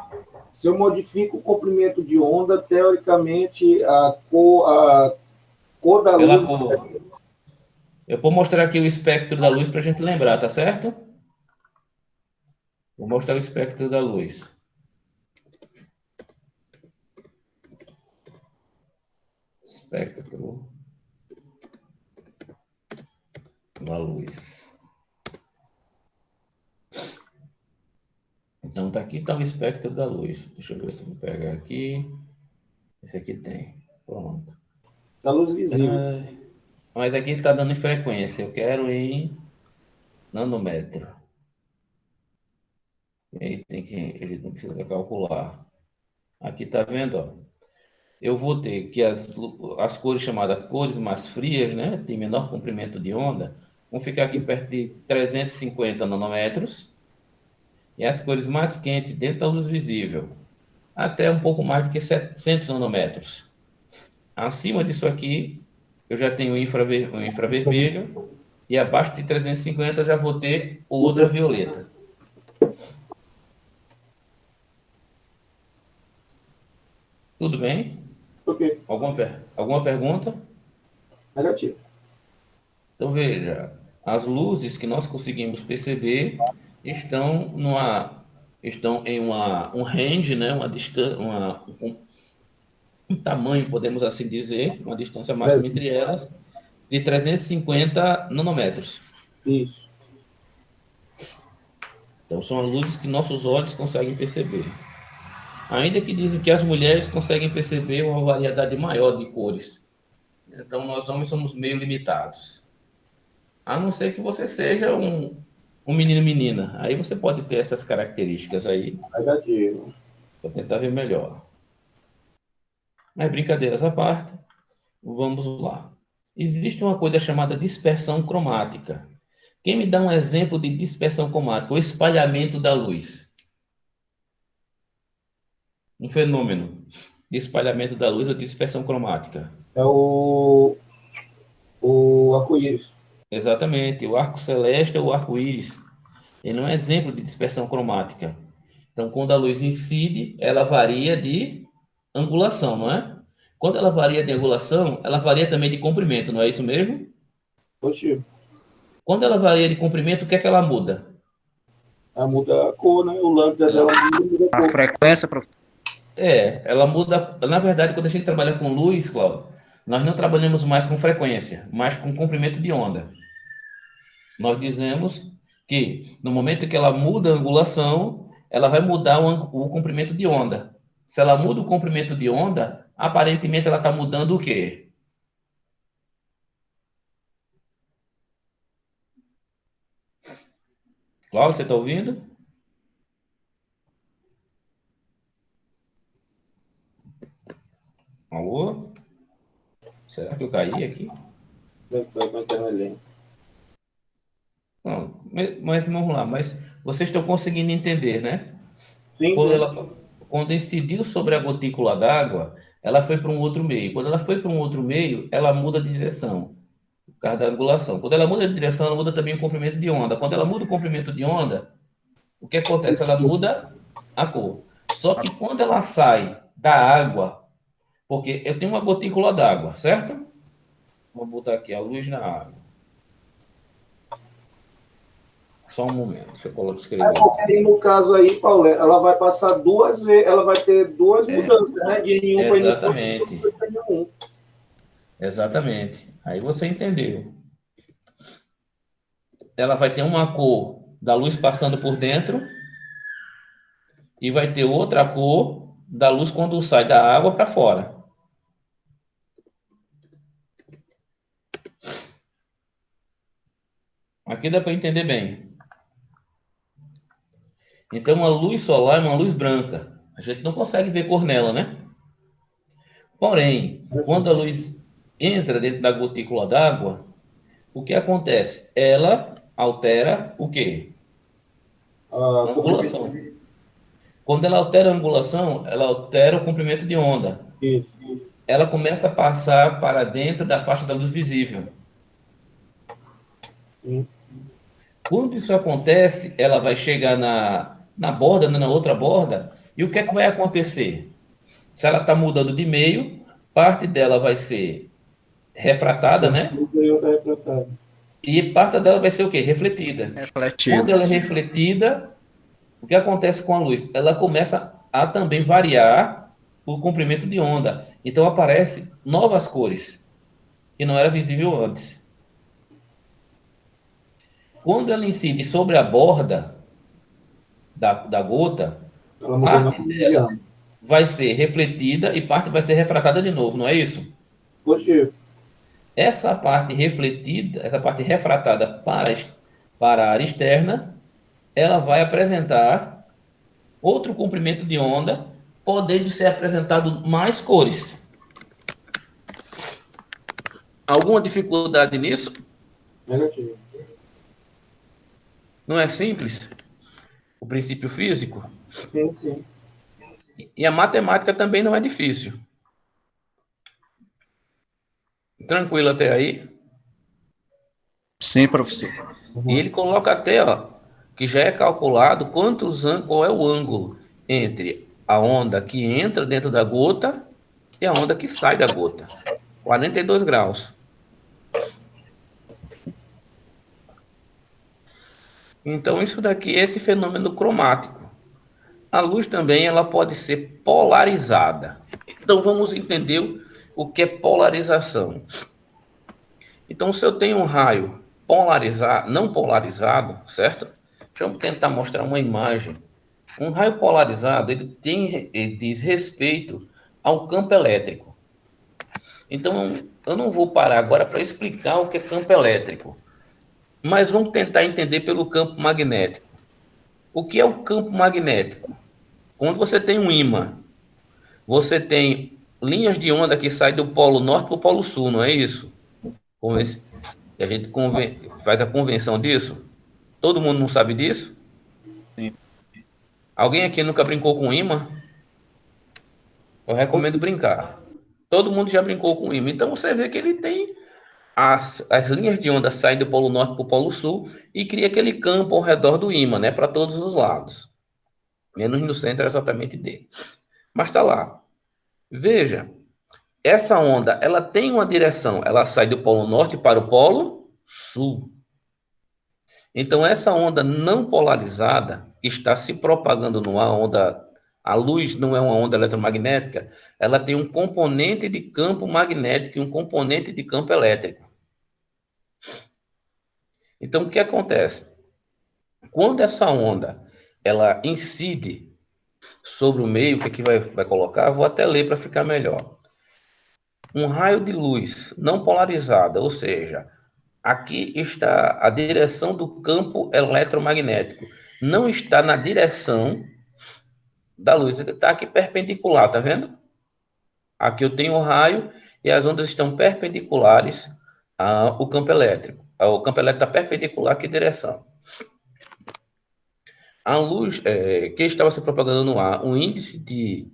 Se eu modifico o comprimento de onda, teoricamente, a cor da Pela luz... cor. Eu vou mostrar aqui o espectro da luz para a gente lembrar, tá certo? Vou mostrar o espectro da luz. Espectro da luz. Então, tá aqui, tá o espectro da luz. Deixa eu ver se eu vou pegar aqui. Esse aqui tem. Pronto. Da luz visível. Mas aqui ele está dando em frequência. Eu quero em nanômetro. Ele não precisa calcular. Aqui tá vendo, ó. Eu vou ter que as cores chamadas cores mais frias, né? Tem menor comprimento de onda. Vão ficar aqui perto de 350 nanômetros. E as cores mais quentes dentro da luz visível, até um pouco mais do que 700 nanômetros. Acima disso aqui, eu já tenho o infravermelho, e abaixo de 350 eu já vou ter o ultravioleta. Tudo bem? Ok. Alguma pergunta? Negativo. Então veja, as luzes que nós conseguimos perceber estão em um range, né? Uma distância, um tamanho, podemos assim dizer, uma distância máxima entre elas, de 350 nanômetros. Isso. Então são as luzes que nossos olhos conseguem perceber. Ainda que dizem que as mulheres conseguem perceber uma variedade maior de cores. Então nós homens somos meio limitados. A não ser que você seja um menino menina. Aí você pode ter essas características aí. Negativo. Vou tentar ver melhor. Mas brincadeiras à parte, vamos lá. Existe uma coisa chamada dispersão cromática. Quem me dá um exemplo de dispersão cromática? O espalhamento da luz. Um fenômeno de espalhamento da luz ou dispersão cromática. É o arco-íris. Exatamente. O arco celeste ou o arco-íris. Ele é um exemplo de dispersão cromática. Então, quando a luz incide, ela varia de angulação, não é? Quando ela varia de angulação, ela varia também de comprimento, não é isso mesmo? Positivo. Quando ela varia de comprimento, o que é que ela muda? Ela muda a cor, né? O lambda dela muda a A cor. frequência, Ela muda. Na verdade, quando a gente trabalha com luz, Cláudio, nós não trabalhamos mais com frequência, mas com comprimento de onda. Nós dizemos que no momento que ela muda a angulação, ela vai mudar o comprimento de onda. Se ela muda o comprimento de onda, aparentemente ela está mudando o quê? Cláudio, você está ouvindo? Alô? Será que eu caí aqui? Não, mas vamos lá. Mas vocês estão conseguindo entender, né? Sim, Quando incidiu sobre a gotícula d'água, ela foi para um outro meio. Quando ela foi para um outro meio, ela muda de direção, por causa da angulação. Quando ela muda de direção, ela muda também o comprimento de onda. Quando ela muda o comprimento de onda, o que acontece? Ela muda a cor. Só que quando ela sai da água, porque eu tenho uma gotícula d'água, certo? Vou botar aqui a luz na água. Só um momento, deixa eu escrever. Aí, no caso aí, Paulo, ela vai passar duas vezes, ela vai ter duas mudanças, né? De N1 para Exatamente. N1. Exatamente. Aí você entendeu. Ela vai ter uma cor da luz passando por dentro e vai ter outra cor da luz quando sai da água para fora. Aqui dá para entender bem. Então, uma luz solar é uma luz branca. A gente não consegue ver cor nela, né? Porém, quando a luz entra dentro da gotícula d'água, o que acontece? Ela altera o quê? A angulação. Quando ela altera a angulação, ela altera o comprimento de onda. Isso. Ela começa a passar para dentro da faixa da luz visível. Sim. Quando isso acontece, ela vai chegar na borda, na outra borda, e o que é que vai acontecer? Se ela está mudando de meio, parte dela vai ser refratada, né? E parte dela vai ser o quê? Refletida. Quando ela é refletida, o que acontece com a luz? Ela começa a também variar o comprimento de onda. Então aparecem novas cores, que não era visível antes. Quando ela incide sobre a borda da gota, parte dela vai ser refletida e parte vai ser refratada de novo, não é isso? Positivo. Essa parte refletida, essa parte refratada para a área externa, ela vai apresentar outro comprimento de onda, podendo ser apresentado mais cores. Alguma dificuldade nisso? Negativo. Não é simples? O princípio físico? Sim, sim. E a matemática também não é difícil. Tranquilo até aí? Sim, professor. E ele coloca até, ó, que já é calculado qual é o ângulo entre a onda que entra dentro da gota e a onda que sai da gota. 42 graus. Então, isso daqui é esse fenômeno cromático. A luz também ela pode ser polarizada. Então, vamos entender o que é polarização. Então, se eu tenho um raio polarizado, não polarizado, certo? Deixa eu tentar mostrar uma imagem. Um raio polarizado, ele diz respeito ao campo elétrico. Então, eu não vou parar agora para explicar o que é campo elétrico, mas vamos tentar entender pelo campo magnético. O que é o campo magnético? Quando você tem um ímã, você tem linhas de onda que saem do polo norte para o polo sul, não é isso? A gente faz a convenção disso? Todo mundo não sabe disso? Sim. Alguém aqui nunca brincou com ímã? Eu recomendo brincar. Todo mundo já brincou com ímã. Então você vê que ele tem as linhas de onda saem do polo norte para o polo sul e cria aquele campo ao redor do ímã, né? Para todos os lados. Menos no centro exatamente dele. Mas está lá. Veja, essa onda, ela tem uma direção. Ela sai do polo norte para o polo sul. Então, essa onda não polarizada, que está se propagando no ar, a luz não é uma onda eletromagnética, ela tem um componente de campo magnético e um componente de campo elétrico. Então, o que acontece? Quando essa onda ela incide sobre o meio, o que vai colocar? Vou até ler para ficar melhor. Um raio de luz não polarizada, ou seja, aqui está a direção do campo eletromagnético. Não está na direção da luz, ele está aqui perpendicular, tá vendo? Aqui eu tenho o raio e as ondas estão perpendiculares ao campo elétrico. O campo elétrico está perpendicular a que direção? A luz que estava se propagando no ar, incide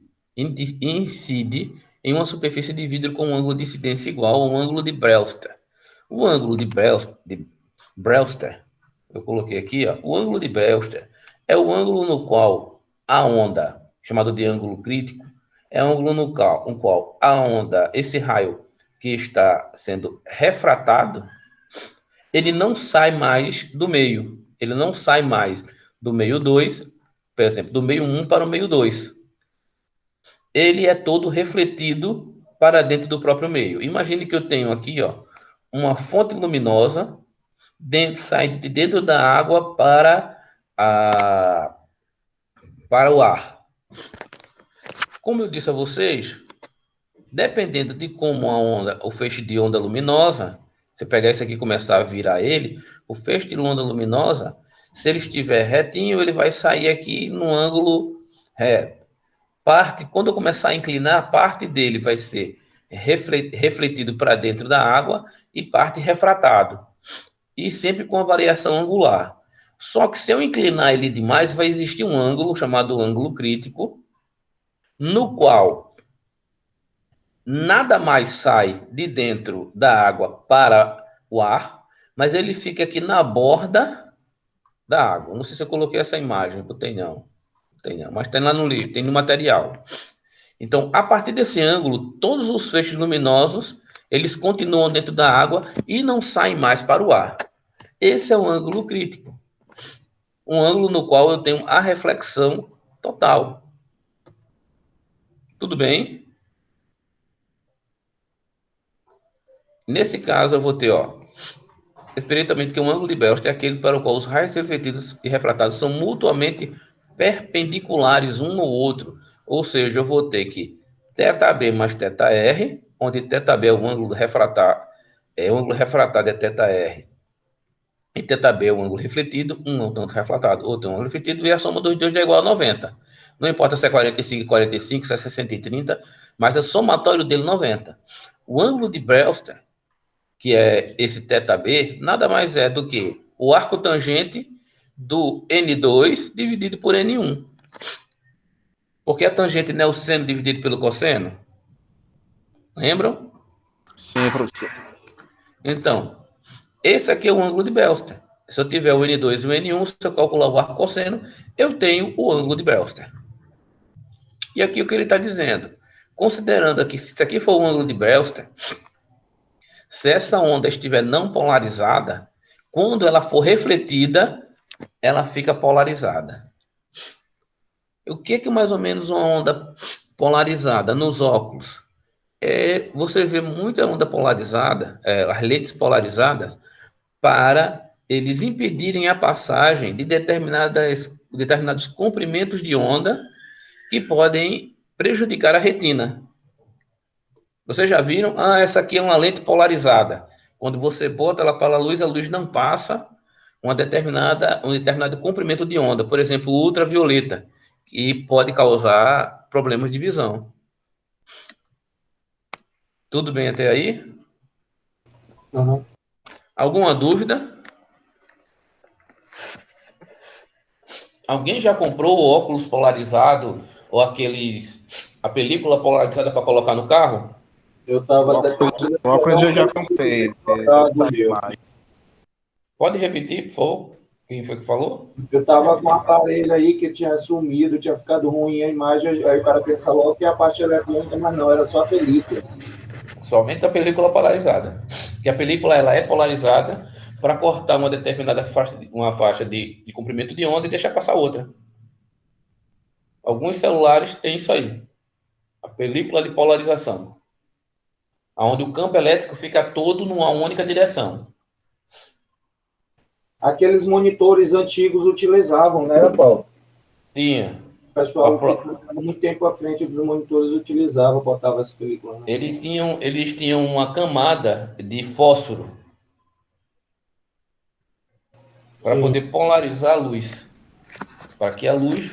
em uma superfície de vidro com um ângulo de incidência igual ao ângulo de Brewster. O ângulo de Brewster, eu coloquei aqui, ó, o ângulo de Brewster é o ângulo no qual a onda, chamado de ângulo crítico, é um ângulo no qual a onda, esse raio que está sendo refratado, ele não sai mais do meio. Ele não sai mais do meio 2, por exemplo, do meio 1 para o meio 2. Ele é todo refletido para dentro do próprio meio. Imagine que eu tenho aqui, ó, uma fonte luminosa sai de dentro da água para o ar. Como eu disse a vocês, dependendo de como a onda, o feixe de onda luminosa, você pegar esse aqui e começar a virar ele, o feixe de onda luminosa, se ele estiver retinho, ele vai sair aqui no ângulo reto. Quando eu começar a inclinar, parte dele vai ser refletido para dentro da água e parte refratado. E sempre com a variação angular. Só que se eu inclinar ele demais, vai existir um ângulo chamado ângulo crítico, no qual nada mais sai de dentro da água para o ar, mas ele fica aqui na borda da água. Não sei se eu coloquei essa imagem, botei não. Mas tem lá no livro, tem no material. Então, a partir desse ângulo, todos os feixes luminosos, eles continuam dentro da água e não saem mais para o ar. Esse é o ângulo crítico. Um ângulo no qual eu tenho a reflexão total. Tudo bem? Nesse caso, eu vou ter, experimentalmente, que um ângulo de Bellster é aquele para o qual os raios refletidos e refratados são mutuamente perpendiculares um no outro. Ou seja, eu vou ter que θB mais θr, onde θB é o ângulo refratado, o ângulo refratado é θr, e θB é o ângulo refletido, um é um tanto refratado, outro é um ângulo refletido, e a soma dos dois é igual a 90. Não importa se é 45 e 45, se é 60 e 30, mas o somatório dele 90. O ângulo de Brewster, que é esse θB, nada mais é do que o arco tangente do N2 dividido por N1. Porque a tangente não é o seno dividido pelo cosseno? Lembram? Sim, professor. Então, esse aqui é o ângulo de Brewster. Se eu tiver o N2 e o N1, se eu calcular o arco cosseno, eu tenho o ângulo de Brewster. E aqui o que ele está dizendo? Considerando aqui, se isso aqui for o ângulo de Brewster, se essa onda estiver não polarizada, quando ela for refletida, ela fica polarizada. O que é mais ou menos uma onda polarizada nos óculos? Você vê muita onda polarizada, as lentes polarizadas, para eles impedirem a passagem de determinados comprimentos de onda que podem prejudicar a retina. Vocês já viram? Essa aqui é uma lente polarizada. Quando você bota ela para a luz não passa um determinado comprimento de onda, por exemplo, ultravioleta, que pode causar problemas de visão. Tudo bem até aí? Uhum. Alguma dúvida? Alguém já comprou o óculos polarizado ou a película polarizada para colocar no carro? Eu estava Óculos eu já comprei. Pode repetir, por favor? Quem foi que falou? Eu estava com um aparelho aí que tinha sumido, tinha ficado ruim a imagem, aí o cara pensa logo que a parte eletrônica, mas não, era só a película. Somente a película polarizada. Que a película ela é polarizada para cortar uma determinada faixa de comprimento de onda e deixar passar outra. Alguns celulares têm isso aí. A película de polarização. Onde o campo elétrico fica todo numa única direção. Aqueles monitores antigos utilizavam, né, Paulo? Tinha. O pessoal que muito tempo à frente dos monitores utilizava, botava essa película. Né? Eles tinham uma camada de fósforo para poder polarizar a luz. Para que a luz,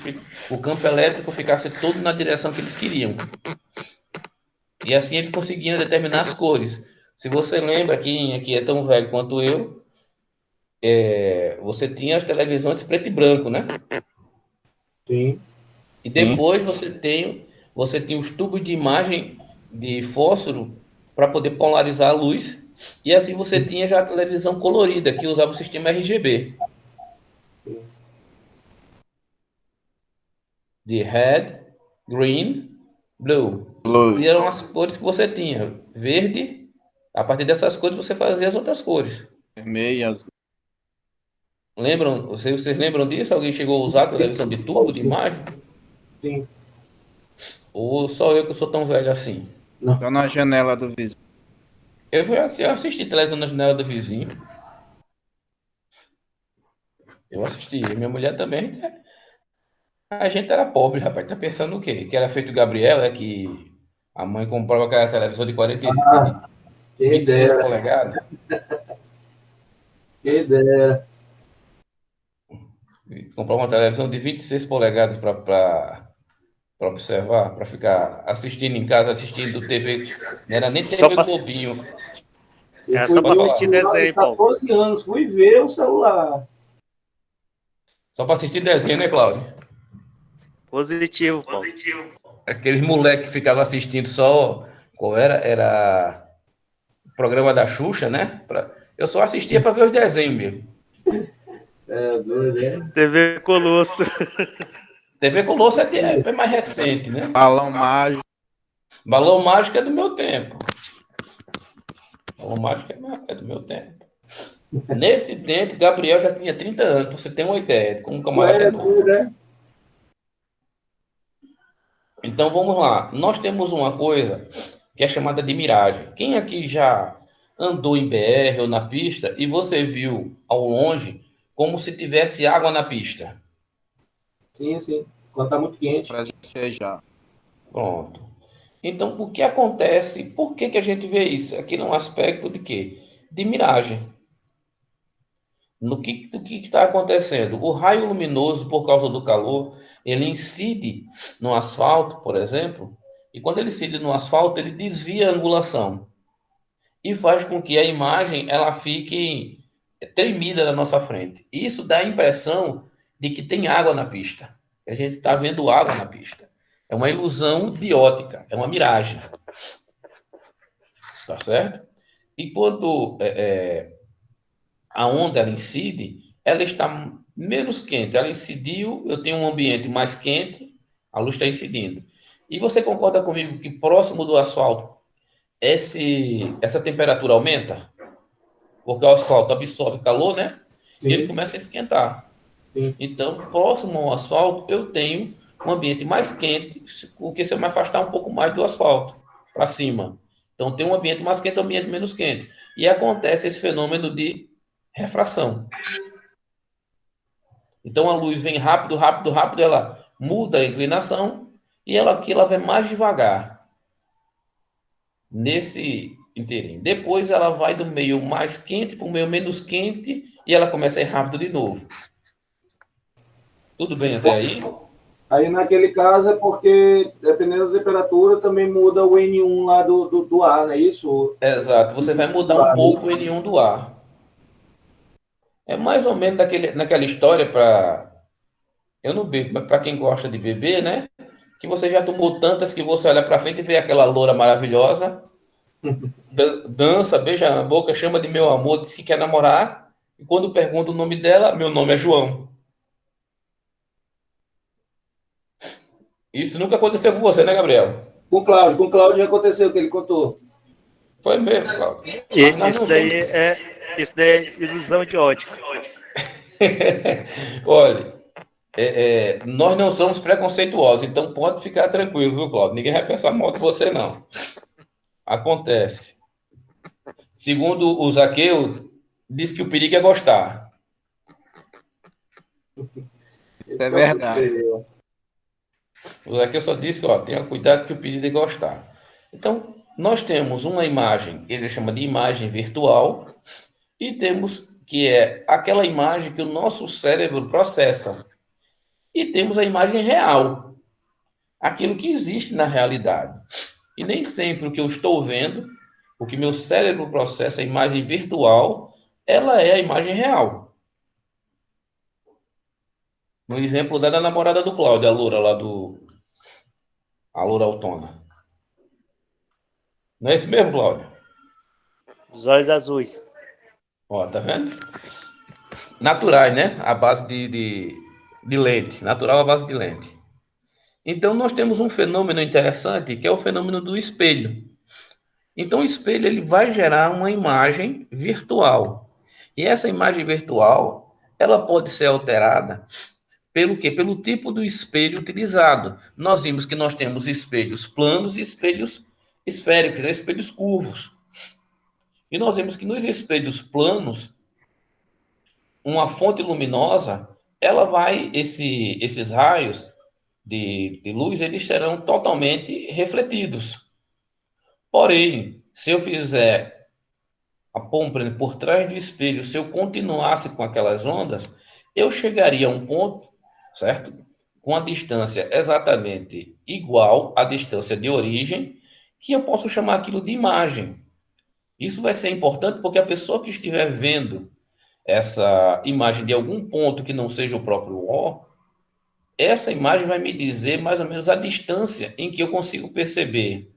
o campo elétrico ficasse todo na direção que eles queriam. E assim eles conseguiam determinar as cores. Se você lembra, quem aqui é tão velho quanto eu, você tinha as televisões preto e branco, né? Sim. E depois você tinha os tubos de imagem de fósforo para poder polarizar a luz. E assim você tinha já a televisão colorida, que usava o sistema RGB. De red, green Blue. Blue. E eram as cores que você tinha. Verde, a partir dessas cores você fazia as outras cores. Vermelho e azul. Lembram? Vocês lembram disso? Alguém chegou a usar televisão de tubo, de imagem? Sim. Ou só eu que sou tão velho assim? Só na janela do vizinho. Eu assisti televisão na janela do vizinho. Eu assisti. Minha mulher também. A gente era pobre, rapaz. Tá pensando o quê? Que era feito Gabriel, é que a mãe comprava aquela televisão de 40, de Quem 26 dera, polegadas. quem dera. Comprava uma televisão de 26 polegadas para observar, para ficar assistindo em casa, assistindo TV. Não era nem Só TV pra, Globinho. Eu era fui só pra ver o Pode falar. assistir celular de desenho, Paulo. 14 anos, fui ver o celular. Só para assistir desenho, né, Cláudio? Positivo, Paulo. Aqueles moleque que ficava assistindo só. Qual era? Era o programa da Xuxa, né? Eu só assistia para ver os desenhos mesmo. É, doido, hein? TV Colosso. TV Colosso é mais recente, né? Balão mágico. Balão Mágico é do meu tempo. Balão Mágico é do meu tempo. Nesse tempo, Gabriel já tinha 30 anos, pra você ter uma ideia de como o camarada é Ué, novo. tudo, né? Então vamos lá. Nós temos uma coisa que é chamada de miragem. Quem aqui já andou em BR ou na pista e você viu ao longe como se tivesse água na pista? Sim, sim. Quando tá muito quente. Presejar. Pronto. Então, o que acontece? Por que que a gente vê isso? Aqui num aspecto de quê? De miragem. Do que está acontecendo? O raio luminoso, por causa do calor, ele incide no asfalto, por exemplo, e quando ele incide no asfalto, ele desvia a angulação e faz com que a imagem ela fique tremida na nossa frente. Isso dá a impressão de que tem água na pista. A gente está vendo água na pista. É uma ilusão de ótica, é uma miragem, tá certo? E quando a onda ela incide, ela está menos quente. Ela incidiu, eu tenho um ambiente mais quente, a luz está incidindo. E você concorda comigo que próximo do asfalto essa temperatura aumenta? Porque o asfalto absorve calor, né? E ele Sim, começa a esquentar. sim. Então, próximo ao asfalto, eu tenho um ambiente mais quente, porque se eu me afastar um pouco mais do asfalto, para cima. Então, tem um ambiente mais quente, um ambiente menos quente. E acontece esse fenômeno de refração. Então, a luz vem rápido, rápido, rápido, ela muda a inclinação e ela aqui ela vai mais devagar nesse inteirinho. Depois ela vai do meio mais quente para o meio menos quente e ela começa a ir rápido de novo. Tudo bem até aí? Aí, naquele caso, é porque, dependendo da temperatura, também muda o N1 lá do ar, não é isso? Exato. Você vai mudar um pouco o N1 do ar. É mais ou menos naquela história para. Eu não bebo, mas para quem gosta de beber, né? Que você já tomou tantas que você olha para frente e vê aquela loura maravilhosa, dança, beija na boca, chama de meu amor, diz que quer namorar. E quando pergunta o nome dela, meu nome é João. Isso nunca aconteceu com você, né, Gabriel? Com o Cláudio já aconteceu o que ele contou. Foi mesmo, Cláudio. E Mas nós não somos. isso daí é ilusão de ótica. Olha, nós não somos preconceituosos, então pode ficar tranquilo, viu, Cláudio? Ninguém vai pensar mal de você, não. Acontece. Segundo o Zaqueu, diz que o perigo é gostar. Esse É que é o verdade. segredo. O Zaqueu só disse que, ó, tenha cuidado que o perigo é gostar. Então, nós temos uma imagem, ele chama de imagem virtual, e temos que é aquela imagem que o nosso cérebro processa. E temos a imagem real, aquilo que existe na realidade. E nem sempre o que eu estou vendo, o que meu cérebro processa, a imagem virtual, ela é a imagem real. No exemplo da namorada do Cláudio, a loura lá a loura autona. Não é isso mesmo, Cláudio? Os olhos azuis. Ó, tá vendo? Naturais, né? A base de lente. Natural à base de lente. Então, nós temos um fenômeno interessante, que é o fenômeno do espelho. Então, o espelho ele vai gerar uma imagem virtual. E essa imagem virtual, ela pode ser alterada pelo quê? Pelo tipo do espelho utilizado. Nós vimos que nós temos espelhos planos e espelhos esféricos, né? Espelhos curvos. E nós vimos que nos espelhos planos, uma fonte luminosa, ela vai, esses raios de luz, eles serão totalmente refletidos. Porém, se eu fizer a pompa por trás do espelho, se eu continuasse com aquelas ondas, eu chegaria a um ponto, certo? Com a distância exatamente igual à distância de origem, que eu posso chamar aquilo de imagem. Isso vai ser importante porque a pessoa que estiver vendo essa imagem de algum ponto que não seja o próprio O, essa imagem vai me dizer mais ou menos a distância em que eu consigo perceber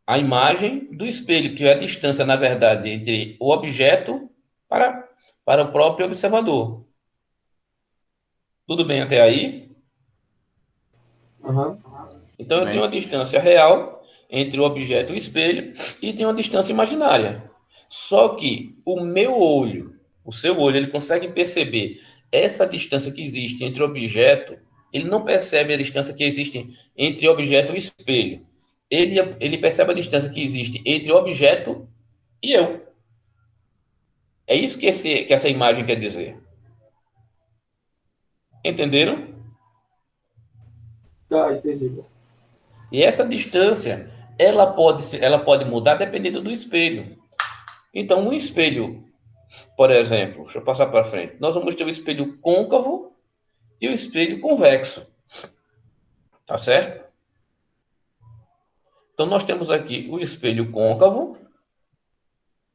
a imagem do espelho, que é a distância, na verdade, entre o objeto para o próprio observador. Tudo bem até aí? Uhum. Então, eu tenho a distância real entre o objeto e o espelho e tenho a distância imaginária. Só que o meu olho, o seu olho, ele consegue perceber essa distância que existe entre o objeto, ele não percebe a distância que existe entre o objeto e o espelho. Ele percebe a distância que existe entre o objeto e eu. É isso que essa imagem quer dizer. Entenderam? Tá, entendi. E essa distância, ela pode mudar dependendo do espelho. Então, um espelho, por exemplo, deixa eu passar para frente. Nós vamos ter o espelho côncavo e o espelho convexo. Tá certo? Então, nós temos aqui o espelho côncavo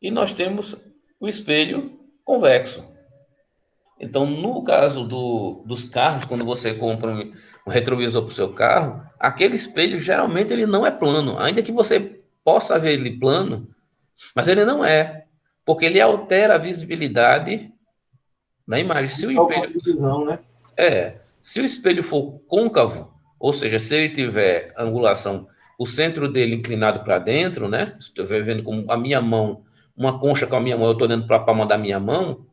e nós temos o espelho convexo. Então, no caso dos carros, quando você compra um retrovisor para o seu carro, aquele espelho geralmente ele não é plano, ainda que você possa ver ele plano, mas ele não é, porque ele altera a visibilidade da imagem. Se o espelho, Visão, né? se o espelho for côncavo, ou seja, se ele tiver angulação, o centro dele inclinado para dentro, né? Se eu estiver vendo com a minha mão, uma concha com a minha mão, eu estou olhando para a palma da minha mão,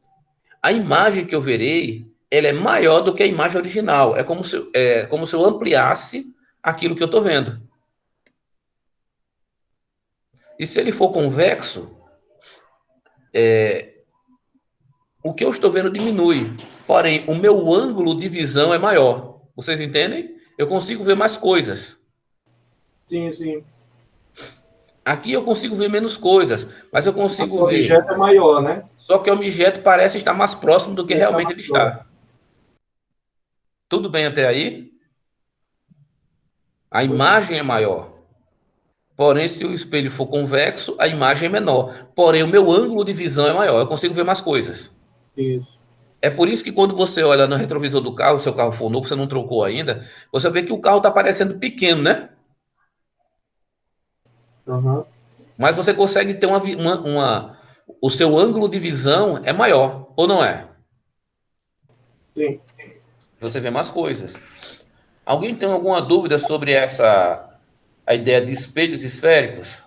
a imagem que eu verei, ela é maior do que a imagem original. É como se eu ampliasse aquilo que eu estou vendo. E se ele for convexo, o que eu estou vendo diminui. Porém, o meu ângulo de visão é maior. Vocês entendem? Eu consigo ver mais coisas. Sim, sim. Aqui eu consigo ver menos coisas, mas eu consigo ver. O objeto é maior, né? Só que o objeto parece estar mais próximo do que realmente ele está. Tudo bem até aí? A imagem é maior. Porém, se o espelho for convexo, a imagem é menor. Porém, o meu ângulo de visão é maior. Eu consigo ver mais coisas. Isso. É por isso que quando você olha no retrovisor do carro, se o carro for novo, você não trocou ainda, você vê que o carro está parecendo pequeno, né? Uhum. Mas você consegue ter o seu ângulo de visão é maior, ou não é? Sim. Você vê mais coisas. Alguém tem alguma dúvida sobre a ideia de espelhos esféricos?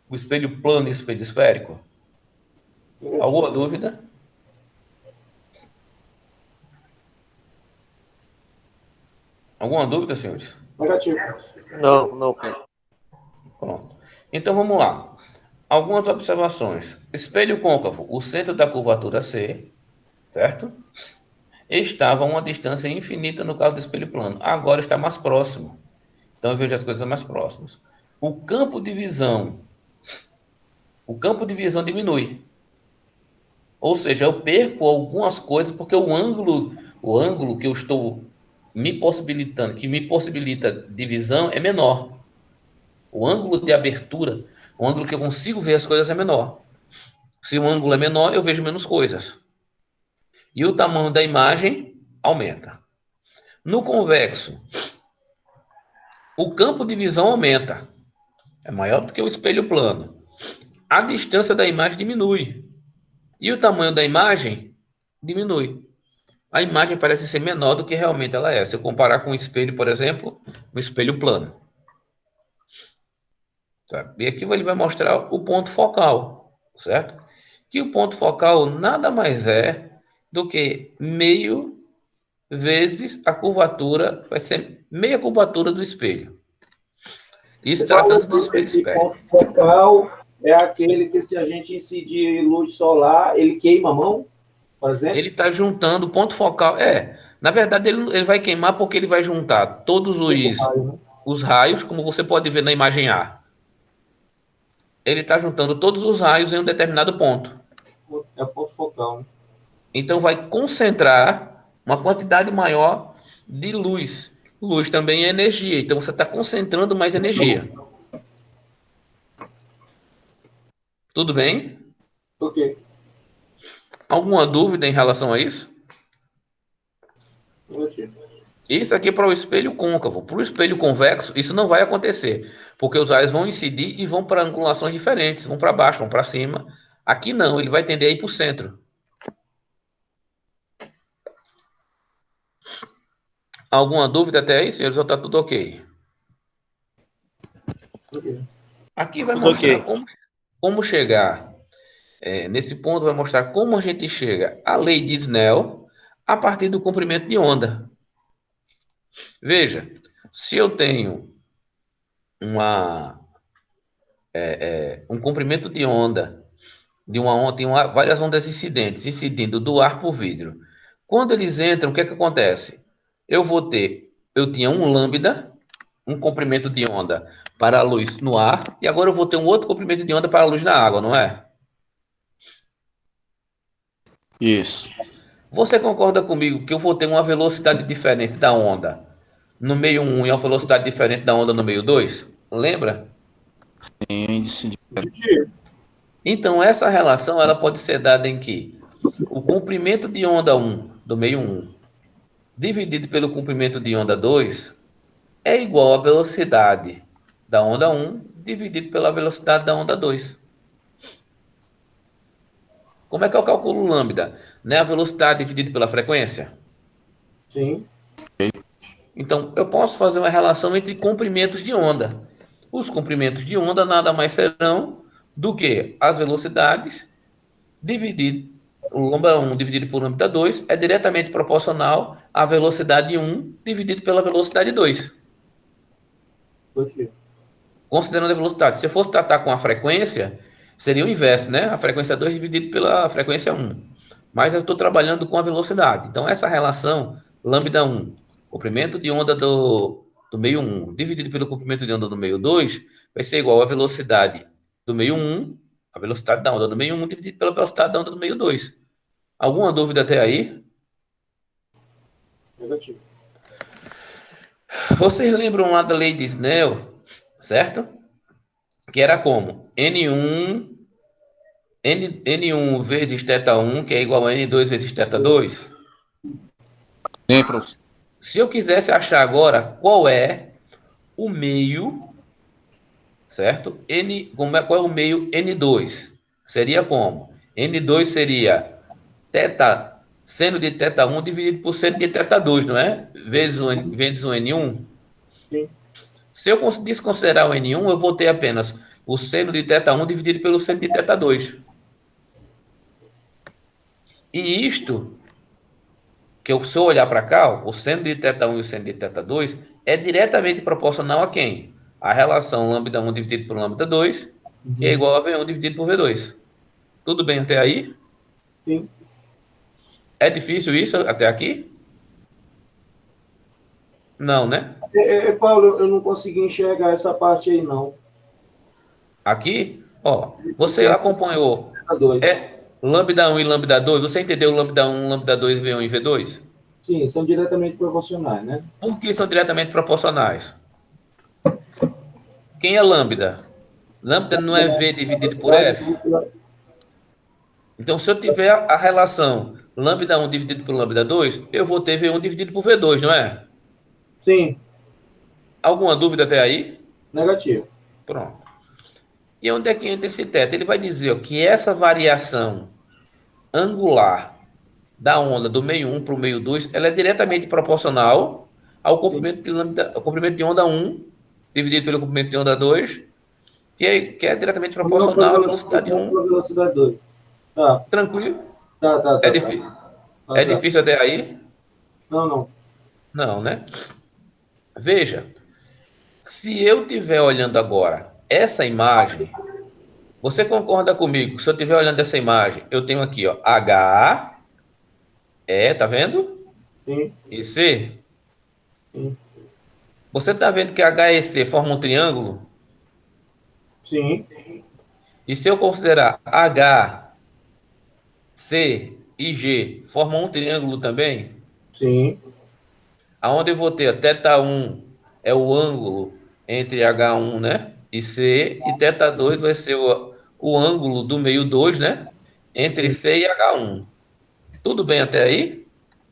O espelho plano e o espelho esférico? Alguma dúvida? Alguma dúvida, senhores? Negativo. Não. Pronto. Então vamos lá. Algumas observações. Espelho côncavo, o centro da curvatura C, certo? Estava a uma distância infinita no caso do espelho plano. Agora está mais próximo. Então eu vejo as coisas mais próximas. O campo de visão diminui. Ou seja, eu perco algumas coisas porque o ângulo que eu estou me possibilitando, que me possibilita divisão é menor. O ângulo de abertura, o ângulo que eu consigo ver as coisas é menor. Se o ângulo é menor, eu vejo menos coisas. E o tamanho da imagem aumenta. No convexo, o campo de visão aumenta. É maior do que o espelho plano. A distância da imagem diminui. E o tamanho da imagem diminui. a imagem parece ser menor do que realmente ela é. Se eu comparar com um espelho, por exemplo, um espelho plano. Tá? E aqui ele vai mostrar o ponto focal, certo? Que o ponto focal nada mais é do que meio vezes a curvatura, vai ser meia curvatura do espelho. Isso tratando do espelho Esse espelho. ponto focal é aquele que, se a gente incidir luz solar, ele queima a mão, por exemplo? Ele está juntando o ponto focal. Na verdade, ele vai queimar porque ele vai juntar todos os raios, como você pode ver na imagem A. Ele está juntando todos os raios em um determinado ponto. É o ponto focal, né? Então, vai concentrar uma quantidade maior de luz. Luz também é energia, então você está concentrando mais energia. Tudo bem? Ok. Alguma dúvida em relação a isso? Isso aqui é para o espelho côncavo. Para o espelho convexo, isso não vai acontecer, porque os raios vão incidir e vão para angulações diferentes, vão para baixo, vão para cima. Aqui não, ele vai tender a ir para o centro. Alguma dúvida até aí, senhores? Ou está tudo ok? Aqui vai mostrar como chegar. Nesse ponto vai mostrar como a gente chega à lei de Snell a partir do comprimento de onda. Veja, se eu tenho um comprimento de onda, tem várias ondas incidentes, incidindo do ar para o vidro. Quando eles entram, o que é que acontece? Eu tinha um lambda, um comprimento de onda para a luz no ar, e agora eu vou ter um outro comprimento de onda para a luz na água, não é? Isso. Você concorda comigo que eu vou ter uma velocidade diferente da onda no meio 1 e uma velocidade diferente da onda no meio 2? Lembra? Sim. Então, essa relação ela pode ser dada em que o comprimento de onda 1 do meio 1 dividido pelo comprimento de onda 2 é igual à velocidade da onda 1 dividido pela velocidade da onda 2. Como é que eu calculo lambda? Não é a velocidade dividida pela frequência? Sim. Então, eu posso fazer uma relação entre comprimentos de onda. Os comprimentos de onda nada mais serão do que as velocidades dividido, o lambda 1 dividido por lambda 2 é diretamente proporcional à velocidade 1 dividido pela velocidade 2. Considerando a velocidade. Se eu fosse tratar com a frequência, seria o inverso, né? A frequência 2 dividido pela frequência 1. Mas eu estou trabalhando com a velocidade. Então, essa relação, lambda 1, comprimento de onda do meio 1, dividido pelo comprimento de onda do meio 2, vai ser igual à velocidade do meio 1, a velocidade da onda do meio 1, dividido pela velocidade da onda do meio 2. Alguma dúvida até aí? Negativo. Vocês lembram lá da lei de Snell, certo? Que era como? N1 vezes θ1, que é igual a N2 vezes θ2. Sim, professor. Se eu quisesse achar agora qual é o meio, certo? Qual é o meio N2? Seria como? N2 seria seno de θ1 dividido por seno de θ2, não é? Vezes o N1. Sim. Se eu desconsiderar o N1, eu vou ter apenas o seno de θ1 dividido pelo seno de θ2. E isto, se eu olhar para cá, o seno de θ1 e o seno de θ2 é diretamente proporcional a quem? A relação lambda 1 dividido por lambda 2, que é igual a V1 dividido por V2. Tudo bem até aí? Sim. É difícil isso até aqui? Não, né? Paulo, eu não consegui enxergar essa parte aí, não. Aqui, ó, você acompanhou lambda 1 e lambda 2, você entendeu lambda 1, lambda 2, V1 e V2? Sim, são diretamente proporcionais, né? Por que são diretamente proporcionais? Quem é lambda? Lambda não é V dividido por F? Então, se eu tiver a relação lambda 1 dividido por lambda 2, eu vou ter V1 dividido por V2, não é? Sim. Alguma dúvida até aí? Negativo. Pronto. E onde é que entra esse teto? Ele vai dizer que essa variação angular da onda do meio 1 para o meio 2, ela é diretamente proporcional ao comprimento de onda 1 dividido pelo comprimento de onda 2, que é diretamente proporcional à velocidade 1. Velocidade 2. Tá. Tranquilo? Tá. É difícil até aí? Não. Não, né? Veja, se eu estiver olhando agora essa imagem, você concorda comigo? Se eu estiver olhando essa imagem, eu tenho aqui, ó, H, tá vendo? Sim. E C. Sim. Você está vendo que H e C formam um triângulo? Sim. E se eu considerar H, C e G formam um triângulo também? Sim. Aonde eu vou ter θ1 é o ângulo entre H1, né, e C, e θ2 vai ser o ângulo do meio 2, né, entre C e H1. Tudo bem até aí?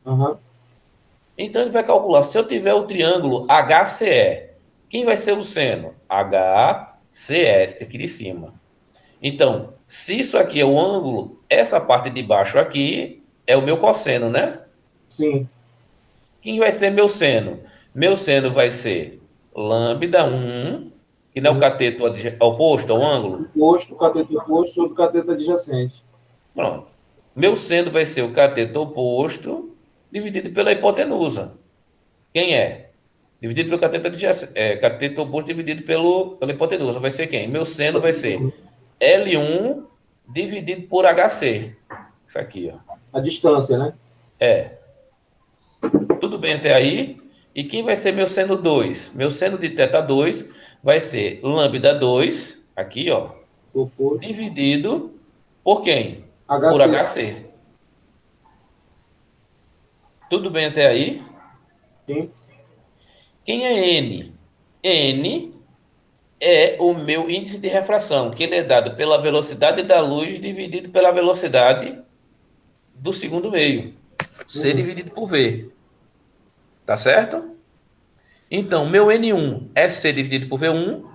Uhum. Então ele vai calcular, se eu tiver o triângulo HCE, quem vai ser o seno? HCE, esse aqui de cima. Então, se isso aqui é o ângulo, essa parte de baixo aqui é o meu cosseno, né? Sim. Quem vai ser meu seno? Meu seno vai ser lambda 1, que não é o cateto oposto ao ângulo. Oposto, cateto oposto sobre cateto adjacente. Pronto. Meu seno vai ser o cateto oposto dividido pela hipotenusa. Quem é? Dividido pelo cateto adjacente. Cateto oposto dividido pela hipotenusa. Vai ser quem? Meu seno vai ser L1 dividido por HC. Isso aqui, ó. A distância, né? Tudo bem até aí? E quem vai ser meu seno 2? Meu seno de θ2 vai ser lambda 2, aqui, ó, Oposto. dividido por quem? HC. Por HC. Tudo bem até aí? Sim. Quem é N? N é o meu índice de refração, que ele é dado pela velocidade da luz dividido pela velocidade do segundo meio. C dividido por V. Tá certo? Então, meu N1 é C dividido por V1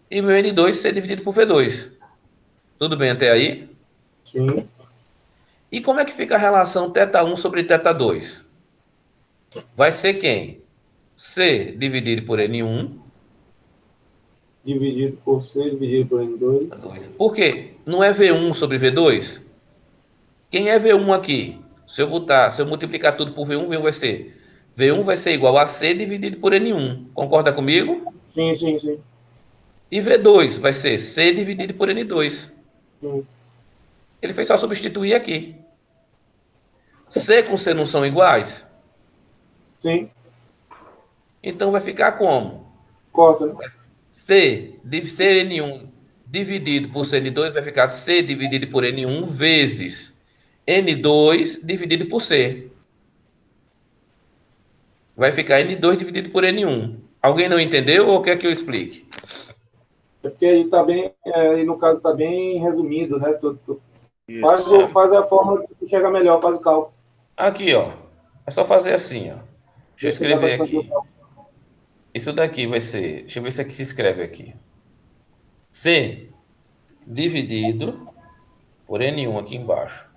e meu N2 C dividido por V2. Tudo bem até aí? Sim. E como é que fica a relação θ1 sobre θ2? Vai ser quem? C dividido por N1. Dividido por C, dividido por N2. Por quê? Não é V1 sobre V2? Quem é V1 aqui? Se eu multiplicar tudo por V1, V1 vai ser igual a C dividido por N1. Concorda comigo? Sim. E V2 vai ser C dividido por N2. Sim. Ele fez só substituir aqui. C com C não são iguais? Sim. Então vai ficar como? Corta, né? C N1 dividido por Cn2 vai ficar C dividido por N1 vezes N2 dividido por C. Vai ficar N2 dividido por N1. Alguém não entendeu ou quer que eu explique? É porque aí tá bem, aí no caso tá bem resumido, né? Faz a forma que chega melhor, faz o cálculo. Aqui, ó. É só fazer assim, ó. Deixa eu escrever aqui. Isso daqui vai ser... Deixa eu ver se aqui se escreve aqui. C dividido por N1 aqui embaixo.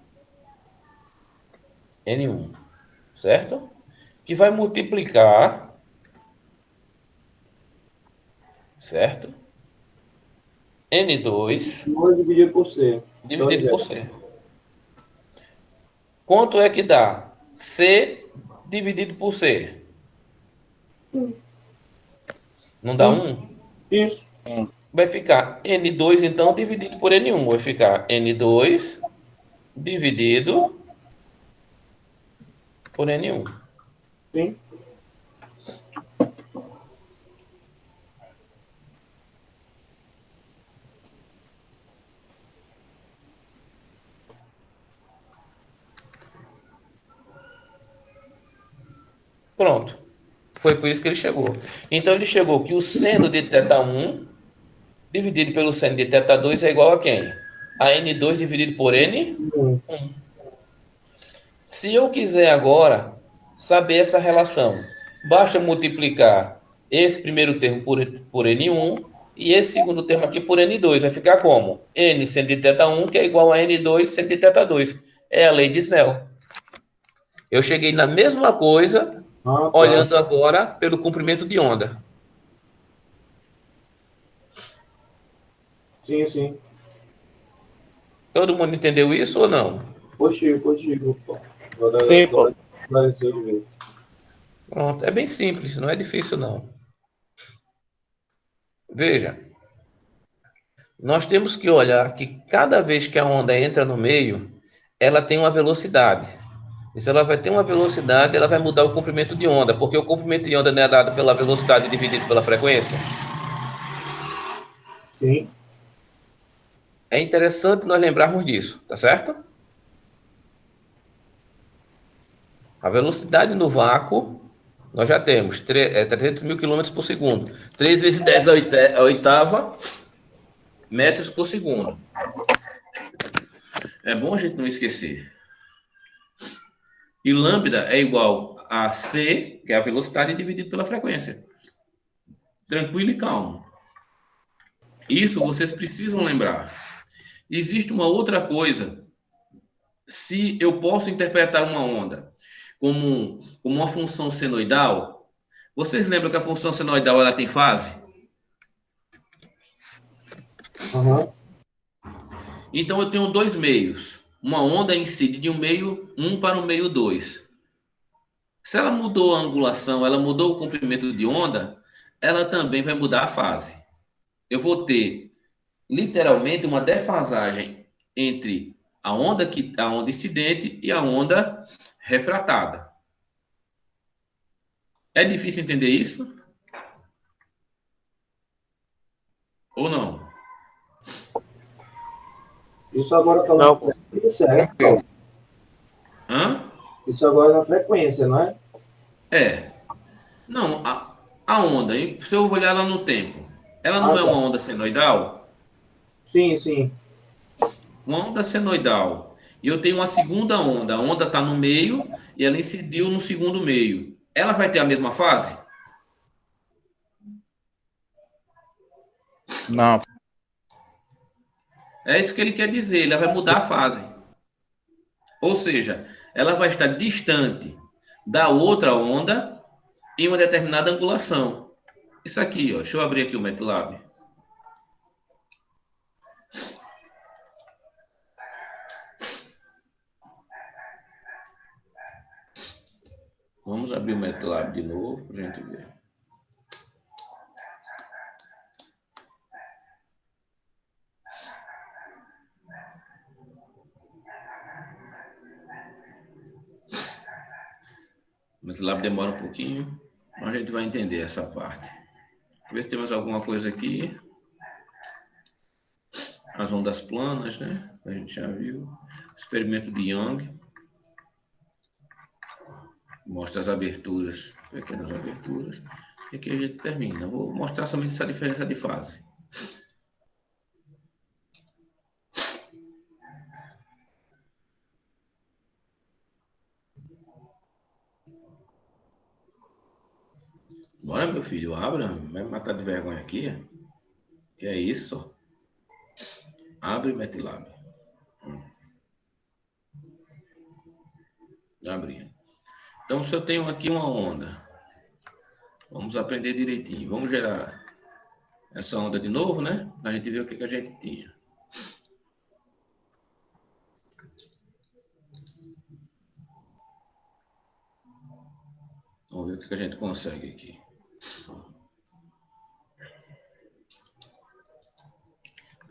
N1, certo? Que vai multiplicar, certo? N2 dividido por C. dividido por C. Quanto é que dá? C dividido por C. Não dá 1? Isso. Vai ficar N2, então, dividido por N1. Vai ficar N2 dividido por N1. Sim. Pronto. Foi por isso que ele chegou. Então, ele chegou que o seno de θ1 dividido pelo seno de θ2 é igual a quem? A N2 dividido por N1. Se eu quiser agora saber essa relação, basta multiplicar esse primeiro termo por N1 e esse segundo termo aqui por N2. Vai ficar como? N seno de θ1, que é igual a N2 seno de θ2. É a lei de Snell. Eu cheguei na mesma coisa, olhando agora pelo comprimento de onda. Sim, sim. Todo mundo entendeu isso ou não? Positivo. Sim, pô. Esclareceu de vez. Pronto, é bem simples, não é difícil não. Veja, nós temos que olhar que cada vez que a onda entra no meio, ela tem uma velocidade. E se ela vai ter uma velocidade, ela vai mudar o comprimento de onda, porque o comprimento de onda não é dado pela velocidade dividido pela frequência. Sim. É interessante nós lembrarmos disso, tá certo? A velocidade no vácuo, nós já temos 300 mil quilômetros por segundo. 3 vezes 10 a oitava metros por segundo. É bom a gente não esquecer. E lambda é igual a c, que é a velocidade, dividido pela frequência. Tranquilo e calmo. Isso vocês precisam lembrar. Existe uma outra coisa. Se eu posso interpretar uma onda como uma função senoidal, vocês lembram que a função senoidal ela tem fase? Uhum. Então eu tenho dois meios. Uma onda incide de um meio 1 para o meio 2. Se ela mudou a angulação, ela mudou o comprimento de onda, ela também vai mudar a fase. Eu vou ter literalmente uma defasagem entre a onda incidente e a onda refratada. É difícil entender isso? Ou não? Isso agora falando Não, frequência, é? Hã? Isso agora na frequência, não é? É. Não, a onda, se eu olhar lá no tempo, ela não é Tá. uma onda senoidal? Sim. Uma onda senoidal. E eu tenho uma segunda onda. A onda está no meio e ela incidiu no segundo meio. Ela vai ter a mesma fase? Não. É isso que ele quer dizer. Ela vai mudar a fase. Ou seja, ela vai estar distante da outra onda em uma determinada angulação. Isso aqui, ó. Deixa eu abrir aqui o MATLAB. Vamos abrir o MATLAB de novo para a gente ver. O MATLAB demora um pouquinho, mas a gente vai entender essa parte. Ver se tem mais alguma coisa aqui. As ondas planas, né? A gente já viu. Experimento de Young. Mostra as aberturas, pequenas aberturas. E aqui a gente termina. Vou mostrar somente essa diferença de fase. Bora, meu filho, abra. Vai me matar de vergonha aqui. E é isso. Abre o MATLAB. Abrindo. Então, se eu tenho aqui uma onda, vamos aprender direitinho. Vamos gerar essa onda de novo, né? Para a gente ver o que a gente tinha. Vamos ver o que a gente consegue aqui.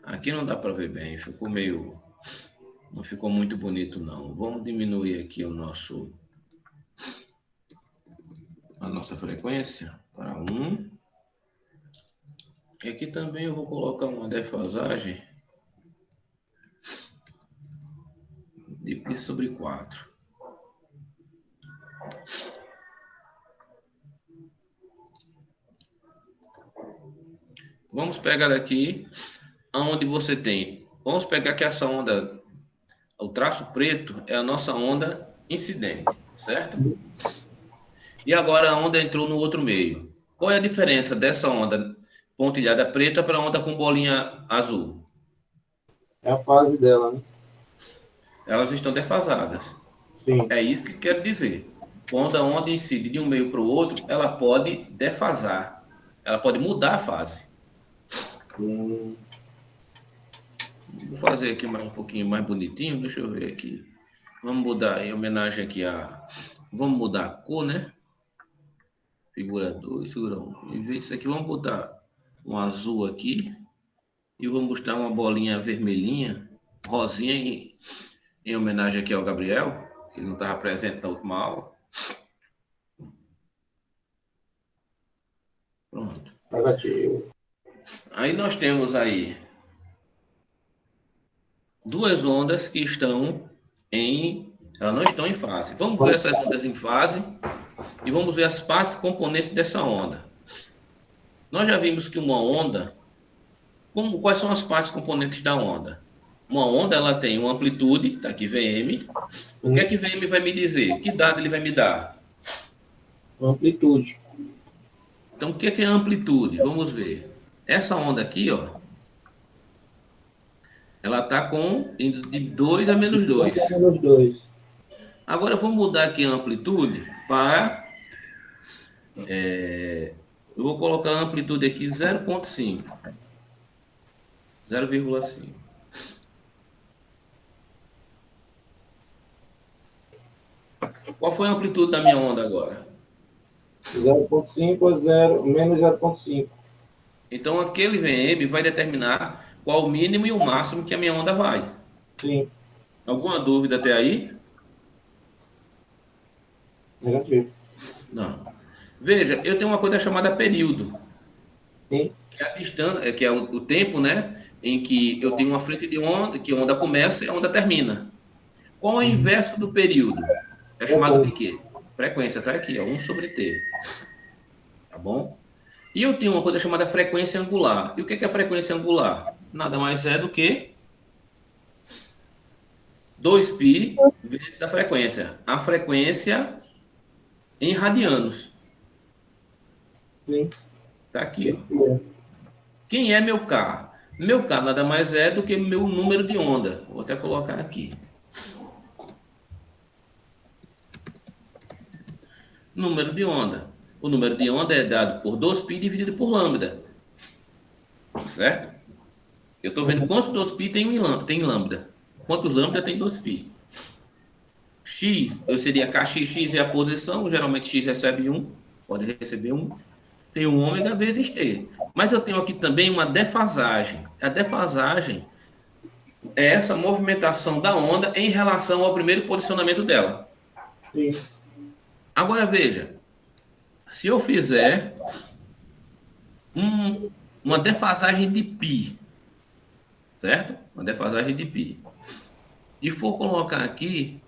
Aqui não dá para ver bem, ficou meio... Não ficou muito bonito, não. Vamos diminuir aqui a nossa frequência para 1. E aqui também eu vou colocar uma defasagem de π/4. Vamos pegar aqui onde você tem. Vamos pegar que essa onda, o traço preto, é a nossa onda incidente, certo? E agora a onda entrou no outro meio. Qual é a diferença dessa onda pontilhada preta para a onda com bolinha azul? É a fase dela, né? Elas estão defasadas. Sim. É isso que quero dizer. Quando a onda incide de um meio para o outro, ela pode defasar. Ela pode mudar a fase. Vou fazer aqui mais um pouquinho mais bonitinho. Deixa eu ver aqui. Vamos mudar em homenagem aqui a... Vamos mudar a cor, né? Figura 2, figura 1. Em vez disso aqui, vamos botar um azul aqui. E vamos mostrar uma bolinha vermelhinha, rosinha, em homenagem aqui ao Gabriel. Que não estava presente na última aula. Pronto. Negativo. Aí nós temos aí duas ondas que estão elas não estão em fase. Vamos ver essas ondas em fase e vamos ver as partes componentes dessa onda. Nós já vimos que uma onda, quais são as partes componentes da onda? Uma onda, ela tem uma amplitude, tá aqui Vm. O que é que Vm vai me dizer? Que dado ele vai me dar? Amplitude. Então, o que é amplitude? Vamos ver. Essa onda aqui, ó, ela está indo de 2 a menos 2. Menos 2. Agora, eu vou mudar aqui a amplitude para... eu vou colocar a amplitude aqui 0,5. 0,5. Qual foi a amplitude da minha onda agora? 0,5 a 0, menos 0,5. Então, aquele Vm vai determinar qual o mínimo e o máximo que a minha onda vai. Sim. Alguma dúvida até aí? Negativo. Não. Veja, eu tenho uma coisa chamada período. Sim. Que é a distância, que é o tempo, né? Em que eu tenho uma frente de onda, que a onda começa e a onda termina. Qual é o inverso do período? É chamado de quê? Frequência, tá aqui, ó, 1 sobre T. Tá bom? E eu tenho uma coisa chamada frequência angular. E o que é a frequência angular? Nada mais é do que 2π vezes a frequência. A frequência em radianos. Sim. Tá aqui, ó. Quem é meu K? Meu K nada mais é do que meu número de onda. Vou até colocar aqui. Número de onda. O número de onda é dado por 2π dividido por lambda. Certo? Eu estou vendo quantos 2π tem lambda. Quantos lambda tem 2π. X, eu seria kx é a posição. Geralmente x recebe 1. Pode receber 1. Tem um ômega vezes T. Mas eu tenho aqui também uma defasagem. A defasagem é essa movimentação da onda em relação ao primeiro posicionamento dela. Sim. Agora veja, se eu fizer uma defasagem de π, certo? Uma defasagem de π. E for colocar aqui,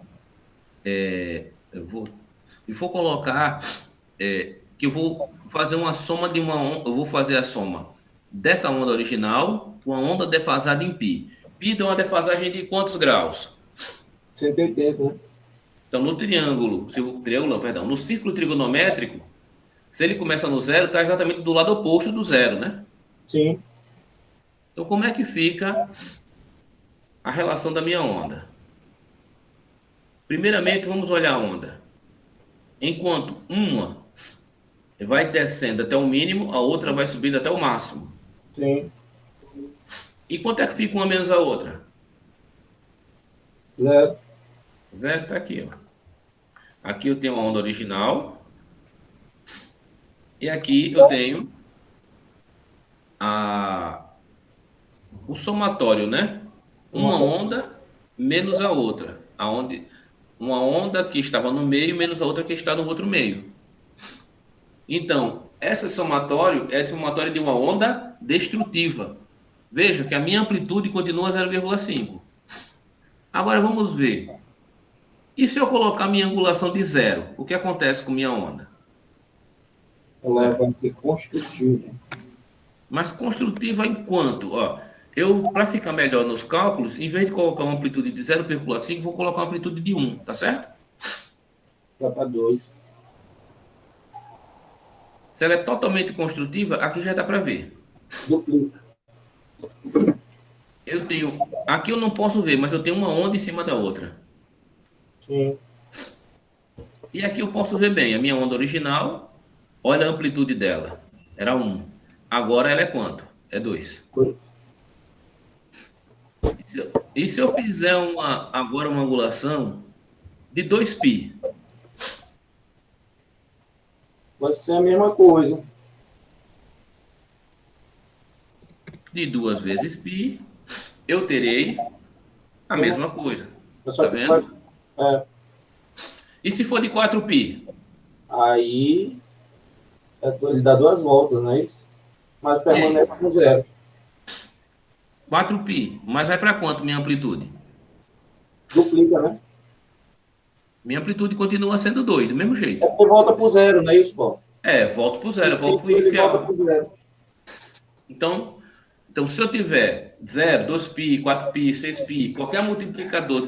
que eu vou fazer uma soma de uma onda, eu vou fazer a soma dessa onda original com a onda defasada em π. Π dá uma defasagem de quantos graus? 180, né? Então, no círculo trigonométrico, se ele começa no zero, está exatamente do lado oposto do zero, né? Sim. Então, como é que fica a relação da minha onda? Primeiramente, vamos olhar a onda. Enquanto uma vai descendo até o mínimo, a outra vai subindo até o máximo. Sim. E quanto é que fica uma menos a outra? 0. 0 está aqui, ó. Aqui eu tenho a onda original. E aqui eu tenho o somatório, né? Uma onda menos a outra. Uma onda que estava no meio menos a outra que está no outro meio. Então, esse somatório é o somatório de uma onda destrutiva. Veja que a minha amplitude continua 0,5. Agora vamos ver. E se eu colocar minha angulação de 0? O que acontece com minha onda? Ela vai ser construtiva. Mas construtiva em quanto? Para ficar melhor nos cálculos, em vez de colocar uma amplitude de 0,5, vou colocar uma amplitude de 1, tá certo? Dá para 2. Se ela é totalmente construtiva, aqui já dá para ver. Duplica. Aqui eu não posso ver, mas eu tenho uma onda em cima da outra. Sim. E aqui eu posso ver bem a minha onda original. Olha a amplitude dela. Era 1. Agora ela é quanto? É 2. E se eu fizer agora uma angulação de 2π? Vai ser a mesma coisa. De 2 vezes π, eu terei a mesma coisa. Só Tá que vendo? é, E se for de 4π? aí ele dá 2 voltas, não é isso? Mas E aí? permanece com 0. 4π. Mas vai para quanto minha amplitude? Duplica, né? Minha amplitude continua sendo 2, do mesmo jeito. É porque volta para o 0, não é isso, Paulo? Volto para o 0, volto para o Ele volta para inicial. o 0. Então, se eu tiver 0, 2π, 4π, 6π, qualquer multiplicador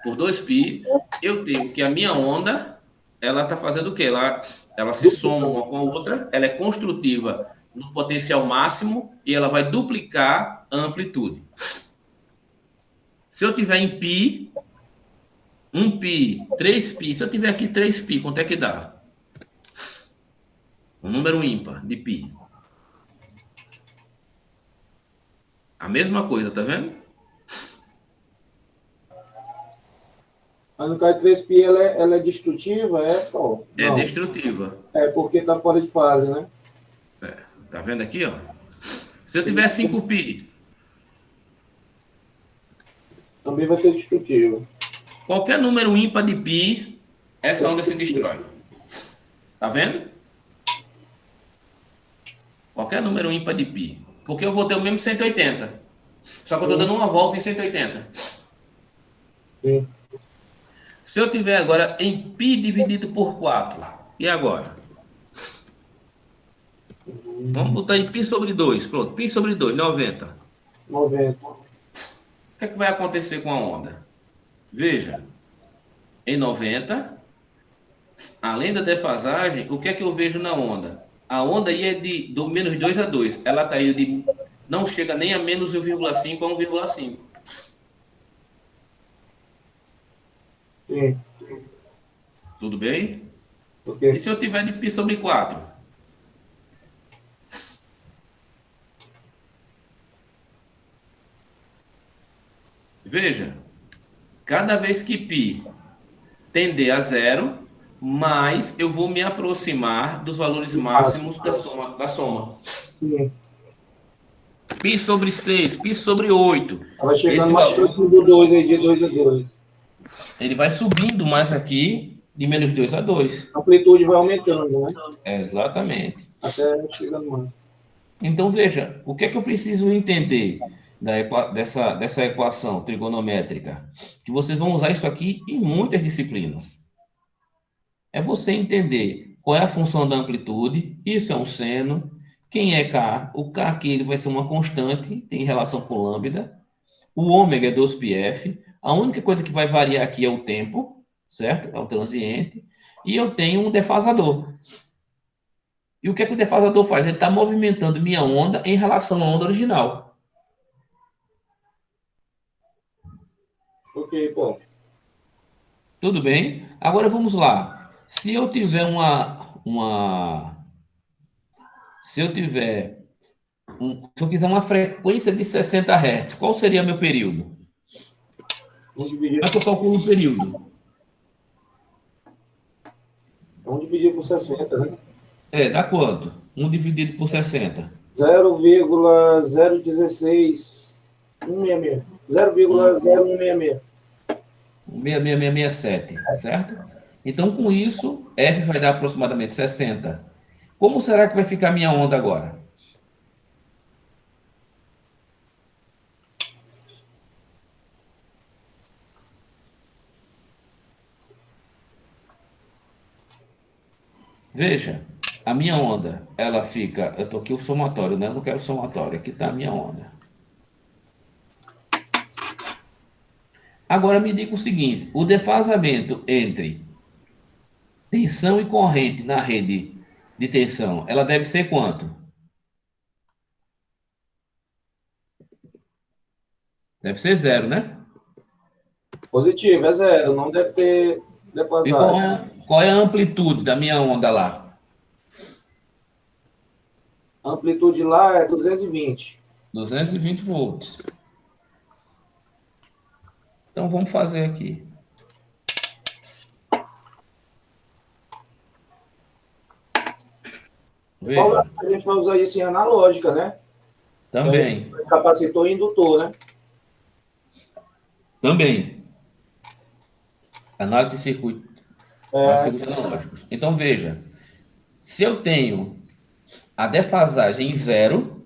por 2π, eu tenho que a minha onda, ela está fazendo o quê? Ela se soma uma com a outra, ela é construtiva no potencial máximo e ela vai duplicar a amplitude. Se eu tiver em π, 1π, 3π, se eu tiver aqui 3π, quanto é que dá? Um número ímpar de π. A mesma coisa, tá vendo? Mas no caso de 3π, ela é destrutiva, Paulo? É Não. destrutiva. É porque está fora de fase, né? Tá vendo aqui, ó? Se eu tiver 5π, Também vai ser destrutiva. qualquer número ímpar de π, essa onda se destrói. Tá vendo? Qualquer número ímpar de π. Porque eu vou ter o mesmo 180. Só que eu estou dando uma volta em 180. Sim. Se eu tiver agora em π dividido por 4, e agora? Vamos botar em π sobre 2. Pronto, π sobre 2, 90. 90. O que é que vai acontecer com a onda? Veja, em 90, além da defasagem, o que é que eu vejo na onda? A onda ia do menos 2 a 2. Ela está indo não chega nem a menos 1,5 a 1,5. Sim. Tudo bem? Okay. E se eu tiver de π sobre 4? Veja, cada vez que π tender a 0, mais eu vou me aproximar dos valores máximos da soma. Sim. π sobre 6, π sobre 8. Ela vai chegando Esse mais valor, próximo do 2 aí, de 2 a 2. ele vai subindo mais aqui, de menos 2 a 2. A amplitude vai aumentando, né? Exatamente. Até chegando mais. Então, veja, o que é que eu preciso entender dessa equação trigonométrica? Que vocês vão usar isso aqui em muitas disciplinas. É você entender qual é a função da amplitude, isso é um seno, quem é K? O K aqui ele vai ser uma constante, tem relação com lambda. O ômega é 2πf. A única coisa que vai variar aqui é o tempo, certo? É o transiente. E eu tenho um defasador. E o que é que o defasador faz? Ele está movimentando minha onda em relação à onda original. Ok, pô. Tudo bem? Agora vamos lá. Se eu tiver se eu tiver se eu quiser uma frequência de 60 Hz, qual seria meu período? Vamos dividir. Como é que eu calculo o período? Vamos dividir por 60, né? Dá quanto? 1 dividido por 60. 0,016. 166. 0,0166. 66667, certo? Então, com isso, F vai dar aproximadamente 60. Como será que vai ficar a minha onda agora? Veja, a minha onda, ela fica... Eu estou aqui o somatório, né? Eu não quero o somatório. Aqui está a minha onda. Agora me diga o seguinte, o defasamento entre tensão e corrente na rede de tensão, ela deve ser quanto? Deve ser 0, né? Positivo, é 0. Não deve ter E qual é a amplitude da minha onda lá? A amplitude lá é 220. 220 volts. Então, vamos fazer aqui. Veja. A gente vai usar isso em analógica, né? Também. Capacitor e indutor, né? Também. Análise de circuito. Circuitos analógicos. Então, veja. Se eu tenho a defasagem em 0,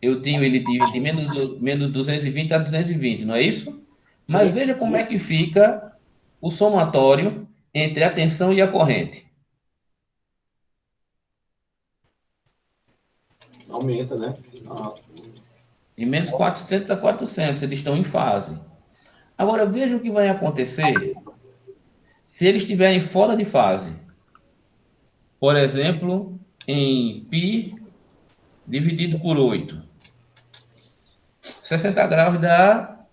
eu tenho ele de menos 220 a 220, não é isso? Mas veja como é que fica o somatório entre a tensão e a corrente. Aumenta, né? De menos 400 a 400, eles estão em fase. Agora, veja o que vai acontecer se eles estiverem fora de fase. Por exemplo, em π dividido por 8. 60 graus dá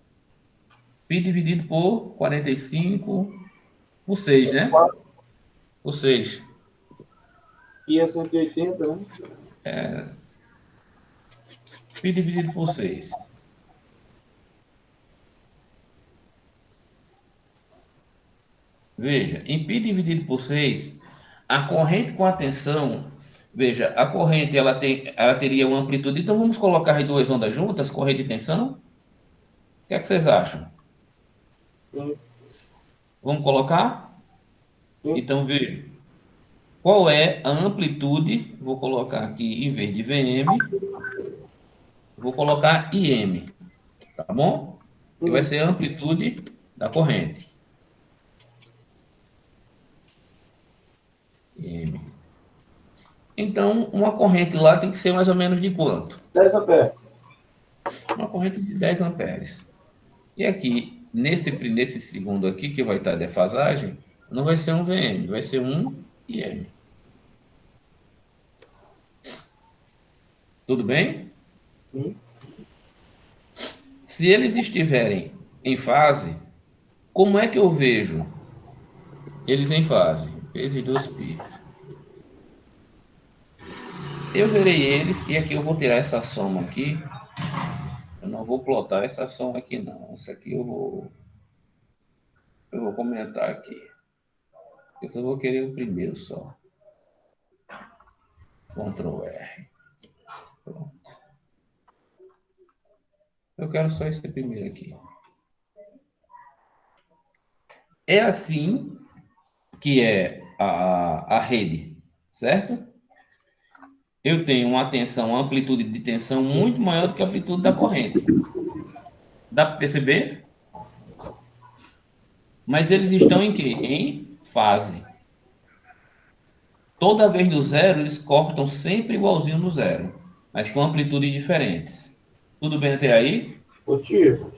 π dividido por 45 por 6, né? Por 6. E é 180, né? π dividido por 6. Veja, em π dividido por 6, a corrente com a tensão, veja, a corrente ela teria uma amplitude, então vamos colocar as duas ondas juntas, corrente e tensão? O que é que vocês acham? Vamos colocar? Então, veja, qual é a amplitude? Vou colocar aqui, em vez de Vm, vou colocar Im, tá bom? Que vai ser a amplitude da corrente. Im. Então, uma corrente lá tem que ser mais ou menos de quanto? 10 amperes. Uma corrente de 10 amperes. E aqui, nesse segundo aqui, que vai estar a defasagem, não vai ser um Vm, vai ser um Im. Tudo bem? Se eles estiverem em fase, como é que eu vejo eles em fase? Vezes 2π. Eu verei eles, e aqui eu vou tirar essa soma aqui. Eu não vou plotar essa soma aqui, não. Isso aqui eu vou comentar aqui. Eu só vou querer o primeiro só. Ctrl R. Pronto. Eu quero só esse primeiro aqui. É assim que é a rede, certo? Eu tenho uma tensão, uma amplitude de tensão muito maior do que a amplitude da corrente. Dá para perceber? Mas eles estão em quê? Em fase. Toda vez do zero, eles cortam sempre igualzinho do zero, mas com amplitudes diferentes. Tudo bem até aí? Positivo.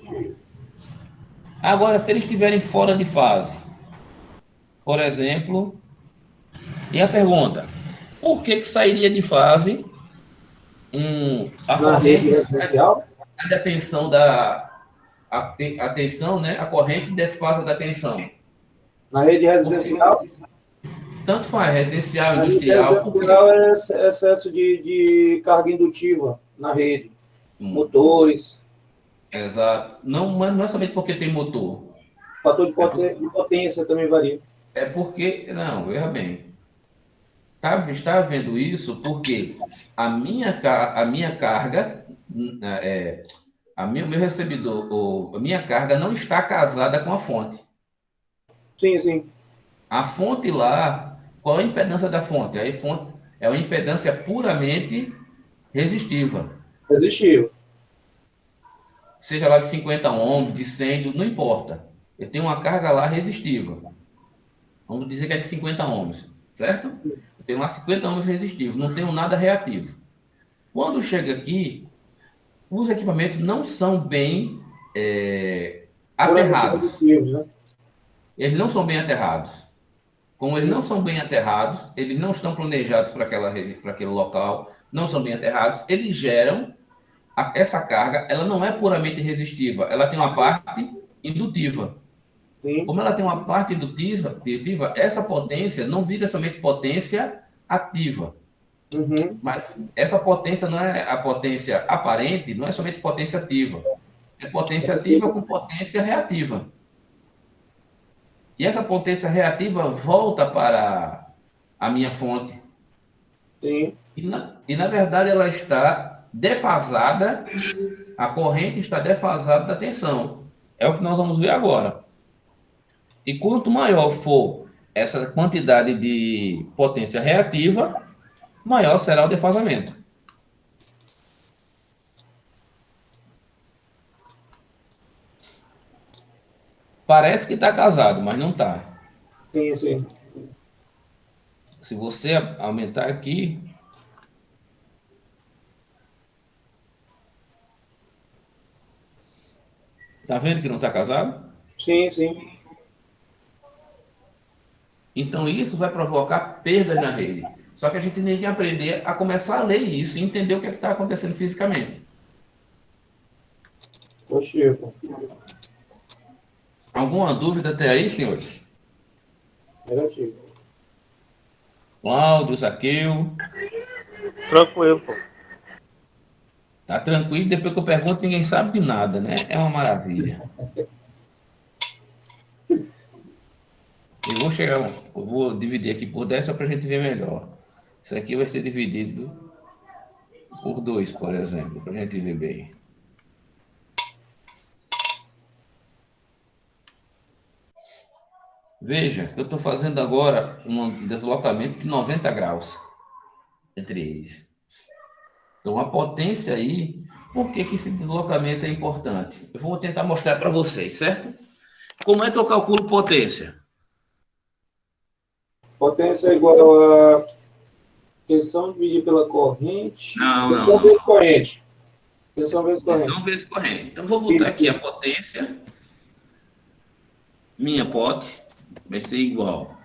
Agora, se eles estiverem fora de fase, por exemplo, e a pergunta, por que sairia de fase a corrente da tensão a tensão, né? A corrente defasa da tensão. Na rede residencial? Tanto faz, residencial, industrial. Residencial é excesso de carga indutiva na rede. Motores. Exato. Não é somente porque tem motor. O fator de potência também varia. É porque... Não, veja bem. Está vendo isso porque a minha carga, meu recebedor, a minha carga não está casada com a fonte. Sim, sim. A fonte lá, qual é a impedância da fonte? A fonte é uma impedância puramente resistiva. Resistiva. Seja lá de 50 ohms, de 100, não importa. Eu tenho uma carga lá resistiva. Vamos dizer que é de 50 ohms, certo? Eu tenho lá 50 ohms resistivos, não tenho nada reativo. Quando chega aqui, os equipamentos não são bem aterrados. Eles não são bem aterrados. Como eles não são bem aterrados, eles não estão planejados para aquele local, não são bem aterrados, eles geram essa carga, ela não é puramente resistiva, ela tem uma parte indutiva. Sim. Como ela tem uma parte indutiva, essa potência não vira somente potência ativa. Uhum. Mas essa potência não é a potência aparente, não é somente potência ativa. É potência ativa com potência reativa. E essa potência reativa volta para a minha fonte. Sim. E na verdade, ela está defasada, a corrente está defasada da tensão. É o que nós vamos ver agora. E quanto maior for essa quantidade de potência reativa, maior será o defasamento. Parece que está casado, mas não está. Sim, sim. Se você aumentar aqui, tá vendo que não está casado? Sim, sim. Então isso vai provocar perdas na rede. Só que a gente tem que aprender a começar a ler isso e entender o que está acontecendo fisicamente. Ô, Chico. Alguma dúvida até aí, senhores? Negativo. Cláudio, Zaqueu, Tranquilo, pô. tá tranquilo? Depois que eu pergunto, ninguém sabe de nada, né? É uma maravilha. Eu vou dividir aqui por 10 só para a gente ver melhor. Isso aqui vai ser dividido por 2, por exemplo, para a gente ver bem. Veja, eu estou fazendo agora um deslocamento de 90 graus entre eles. Então, a potência aí, por que esse deslocamento é importante? Eu vou tentar mostrar para vocês, certo? Como é que eu calculo potência? Potência é igual a tensão dividida pela corrente. Tensão Não. vezes corrente. Tensão vezes corrente. Tensão vezes corrente. Então, vou botar aqui a potência. Minha pot vai ser igual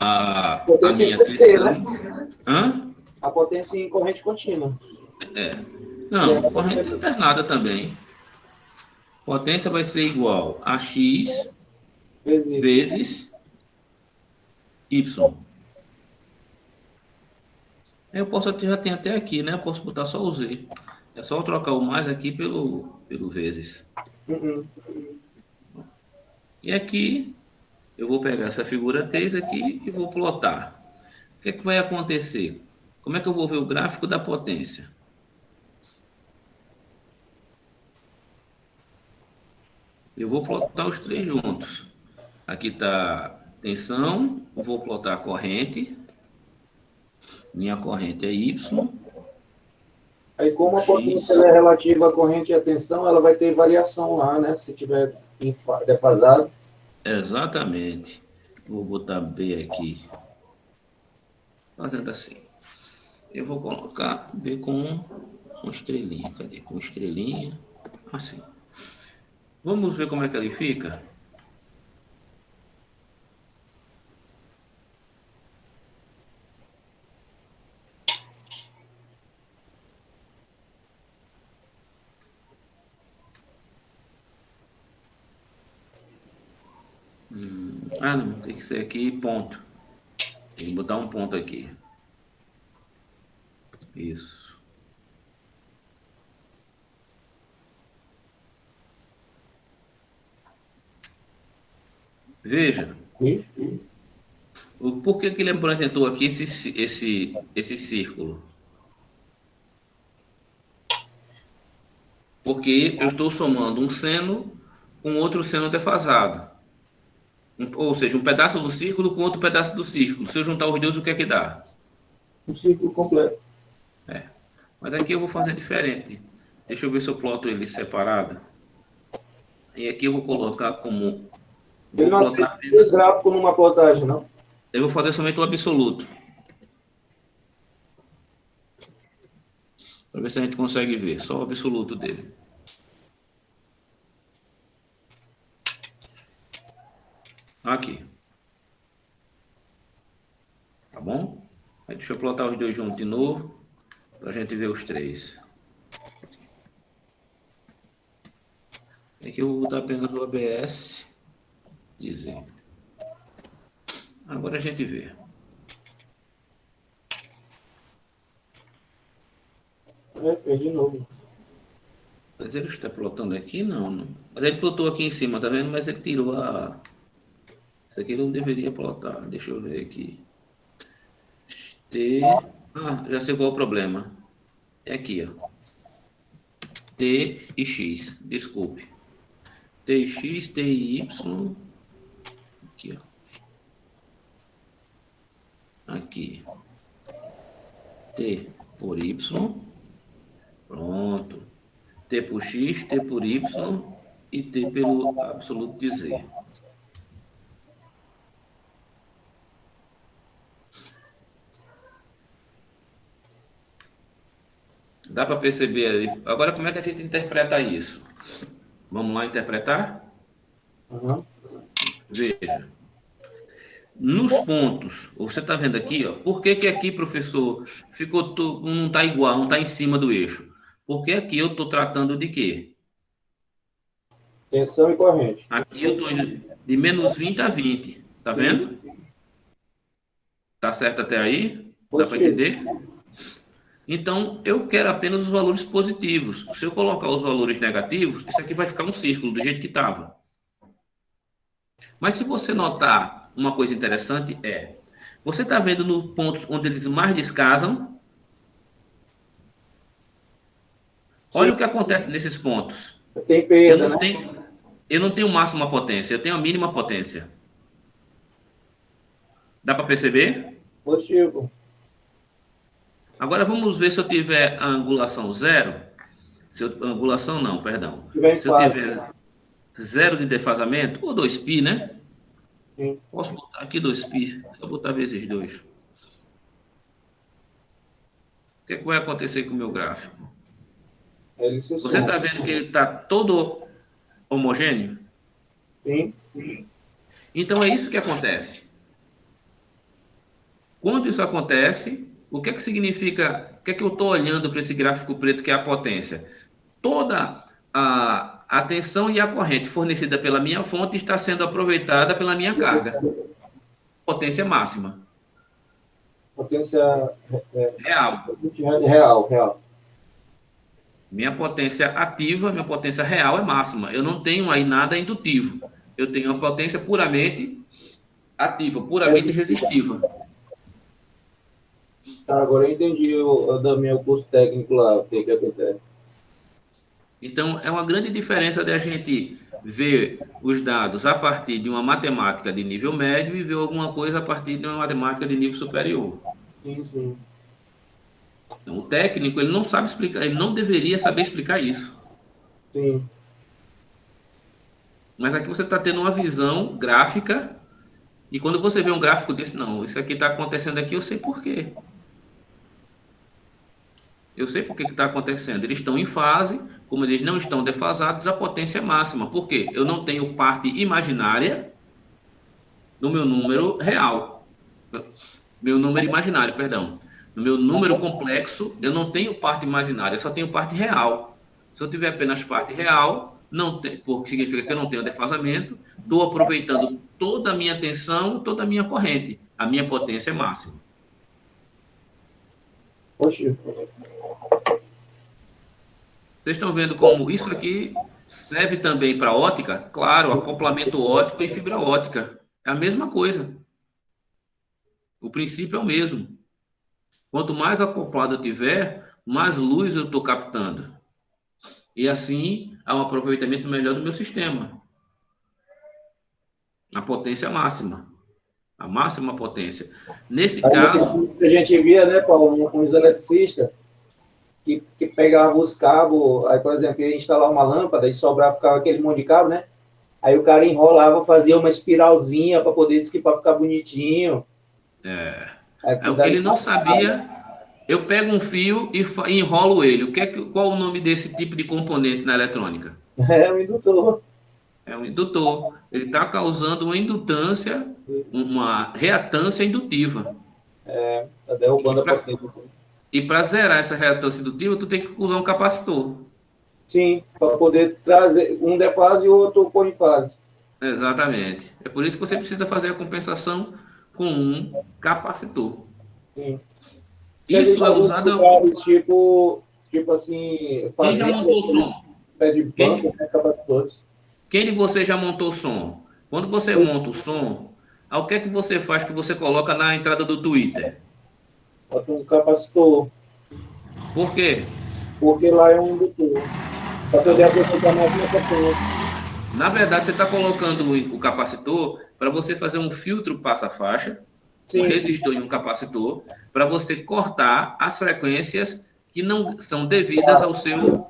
a Potência minha em XT, né? tensão. Hã? A potência em corrente contínua. Não, corrente alternada também. Potência vai ser igual a X vezes Y. Eu posso já tem até aqui, né? Eu posso botar só o Z. É só eu trocar o mais aqui pelo vezes. E aqui eu vou pegar essa figura 3 aqui e vou plotar. O que é que vai acontecer? Como é que eu vou ver o gráfico da potência? Eu vou plotar os três juntos. Aqui está tensão, eu vou plotar a corrente. Minha corrente é Y. Aí, como a potência é relativa à corrente e à tensão, ela vai ter variação lá, né? Se tiver defasado. Exatamente. Vou botar B aqui. Fazendo assim. Eu vou colocar B com estrelinha. Cadê? Com estrelinha. Assim. Vamos ver como é que ele fica? Não, tem que ser aqui ponto. Tem que botar um ponto aqui. Isso. Veja. Por que ele apresentou aqui esse círculo? Porque eu estou somando um seno com outro seno defasado. Ou seja, um pedaço do círculo com outro pedaço do círculo. Se eu juntar os dois, o que é que dá? Um círculo completo. Mas aqui eu vou fazer diferente. Deixa eu ver se eu ploto ele separado. E aqui eu vou colocar como... Ele não aceita dois gráficos numa plotagem, não? Eu vou fazer somente o absoluto. Para ver se a gente consegue ver. Só o absoluto dele. Aqui. Tá bom? Aí deixa eu plotar os dois juntos de novo. Para a gente ver os três. Aqui eu vou botar apenas o ABS. Dizer. Agora a gente vê. Fez de novo. Mas ele está plotando aqui? Não. Mas ele plotou aqui em cima, tá vendo? Mas ele tirou a... Isso aqui ele não deveria plotar. Deixa eu ver aqui. T... Ah, já sei qual é o problema. É aqui, ó. T e X. Desculpe. T e X, T e Y. Aqui, ó. Aqui. T por Y. Pronto. T por X, T por Y e T pelo absoluto de Z. Dá para perceber aí. Agora, como é que a gente interpreta isso? Vamos lá interpretar? Uhum. Veja. Nos pontos, você está vendo aqui, ó, por que aqui, professor, não está igual, não está em cima do eixo? Porque aqui eu estou tratando de quê? Tensão e corrente. Aqui eu estou indo de menos 20 a 20. Tá vendo? Tá certo até aí? Dá para entender? Então, eu quero apenas os valores positivos. Se eu colocar os valores negativos, isso aqui vai ficar um círculo, do jeito que estava. Mas se você notar uma coisa interessante você está vendo nos pontos onde eles mais descasam? Olha Sim. o que acontece nesses pontos. Tem perda, Eu não tenho máxima potência, eu tenho a mínima potência. Dá para perceber? Positivo. Agora vamos ver se eu tiver a angulação zero. Angulação não, perdão. Se eu tiver zero de defasamento, ou 2π, né? Sim. Posso botar aqui 2π. Se eu botar vezes 2. O que vai acontecer com o meu gráfico? Você está vendo que ele está todo homogêneo? Sim. Então é isso que acontece. Quando isso acontece, o que significa? O que eu estou olhando para esse gráfico preto que é a potência? Toda a tensão e a corrente fornecida pela minha fonte está sendo aproveitada pela minha carga. Potência máxima. Potência real. Minha potência ativa, minha potência real é máxima. Eu não tenho aí nada indutivo. Eu tenho uma potência puramente ativa, puramente resistiva. Tá, agora eu entendi do meu curso técnico lá, o que acontece. Então, é uma grande diferença de a gente ver os dados a partir de uma matemática de nível médio e ver alguma coisa a partir de uma matemática de nível superior. Sim. Então, o técnico, ele não sabe explicar, ele não deveria saber explicar isso. Sim. Mas aqui você está tendo uma visão gráfica e quando você vê um gráfico desse, não, isso aqui está acontecendo aqui, eu sei por quê. Eu sei por que está acontecendo. Eles estão em fase, como eles não estão defasados, a potência é máxima. Por quê? Eu não tenho parte imaginária no meu número real. Meu número imaginário, perdão. No meu número complexo, eu não tenho parte imaginária, eu só tenho parte real. Se eu tiver apenas parte real, porque significa que eu não tenho defasamento, estou aproveitando toda a minha tensão, toda a minha corrente. A minha potência é máxima. Poxa. Vocês estão vendo como isso aqui serve também para ótica? Claro, acoplamento óptico e fibra ótica. É a mesma coisa. O princípio é o mesmo. Quanto mais acoplado eu tiver, mais luz eu estou captando. E assim, há um aproveitamento melhor do meu sistema. A potência máxima. A máxima potência. Nesse caso... A gente via, né, Paulo, uns eletricistas que pegavam os cabos, aí, por exemplo, ia instalar uma lâmpada e sobrava, ficava aquele monte de cabo, né? Aí o cara enrolava, fazia uma espiralzinha para poder ficar bonitinho. Ele não sabia. Eu pego um fio e enrolo ele. Qual o nome desse tipo de componente na eletrônica? É um indutor. É um indutor. Ele está causando uma indutância, uma reatância indutiva. Está derrubando a potência. E para zerar essa reatância indutiva, tu tem que usar um capacitor. Sim, para poder trazer, um defase e o outro põe em fase. Exatamente. É por isso que você precisa fazer a compensação com um capacitor. Sim. Você já Isso viu é alguns usado. lugares, tipo assim, Quem já fazenda, montou o som? pé de Quem banco, de, né, capacitores. quem de você já montou o som? Quando você monta o som, o que é que você faz que você coloca na entrada do Twitter? Bota um capacitor, Por quê? porque lá é um indutor, para poder aproveitar mais uma potência. Na verdade, você está colocando o capacitor para você fazer um filtro passa-faixa, um Sim, sim. resistor e um capacitor, para você cortar as frequências que não são devidas Claro.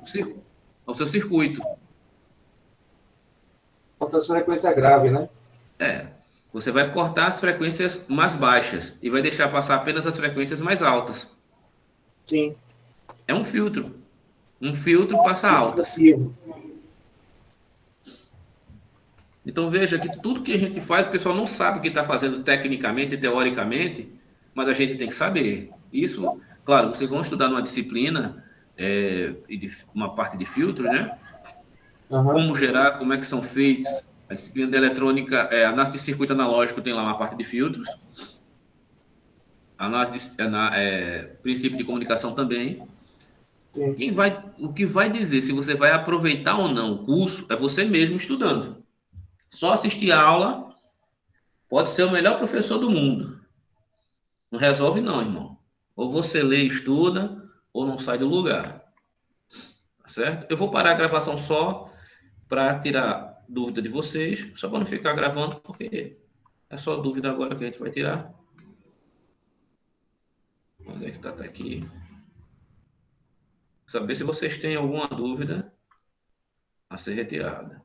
ao seu circuito. Altas frequência grave, né? É, você vai cortar as frequências mais baixas e vai deixar passar apenas as frequências mais altas. Sim. É um filtro. Um filtro passa altas. Passivo. Então veja que tudo que a gente faz, o pessoal não sabe o que está fazendo tecnicamente e teoricamente, mas a gente tem que saber. Isso, claro, vocês vão estudar numa disciplina, uma parte de filtros, né? Aham. Como gerar, como é que são feitos. A disciplina de eletrônica, análise de circuito analógico tem lá uma parte de filtros. Análise princípio de comunicação também. Sim. O que vai dizer se você vai aproveitar ou não o curso é você mesmo estudando. Só assistir a aula pode ser o melhor professor do mundo. Não resolve não, irmão. Ou você lê e estuda, ou não sai do lugar. Tá certo? Eu vou parar a gravação só para tirar dúvida de vocês, só para não ficar gravando, porque é só dúvida agora que a gente vai tirar. Onde é que tá aqui? Saber se vocês têm alguma dúvida a ser retirada.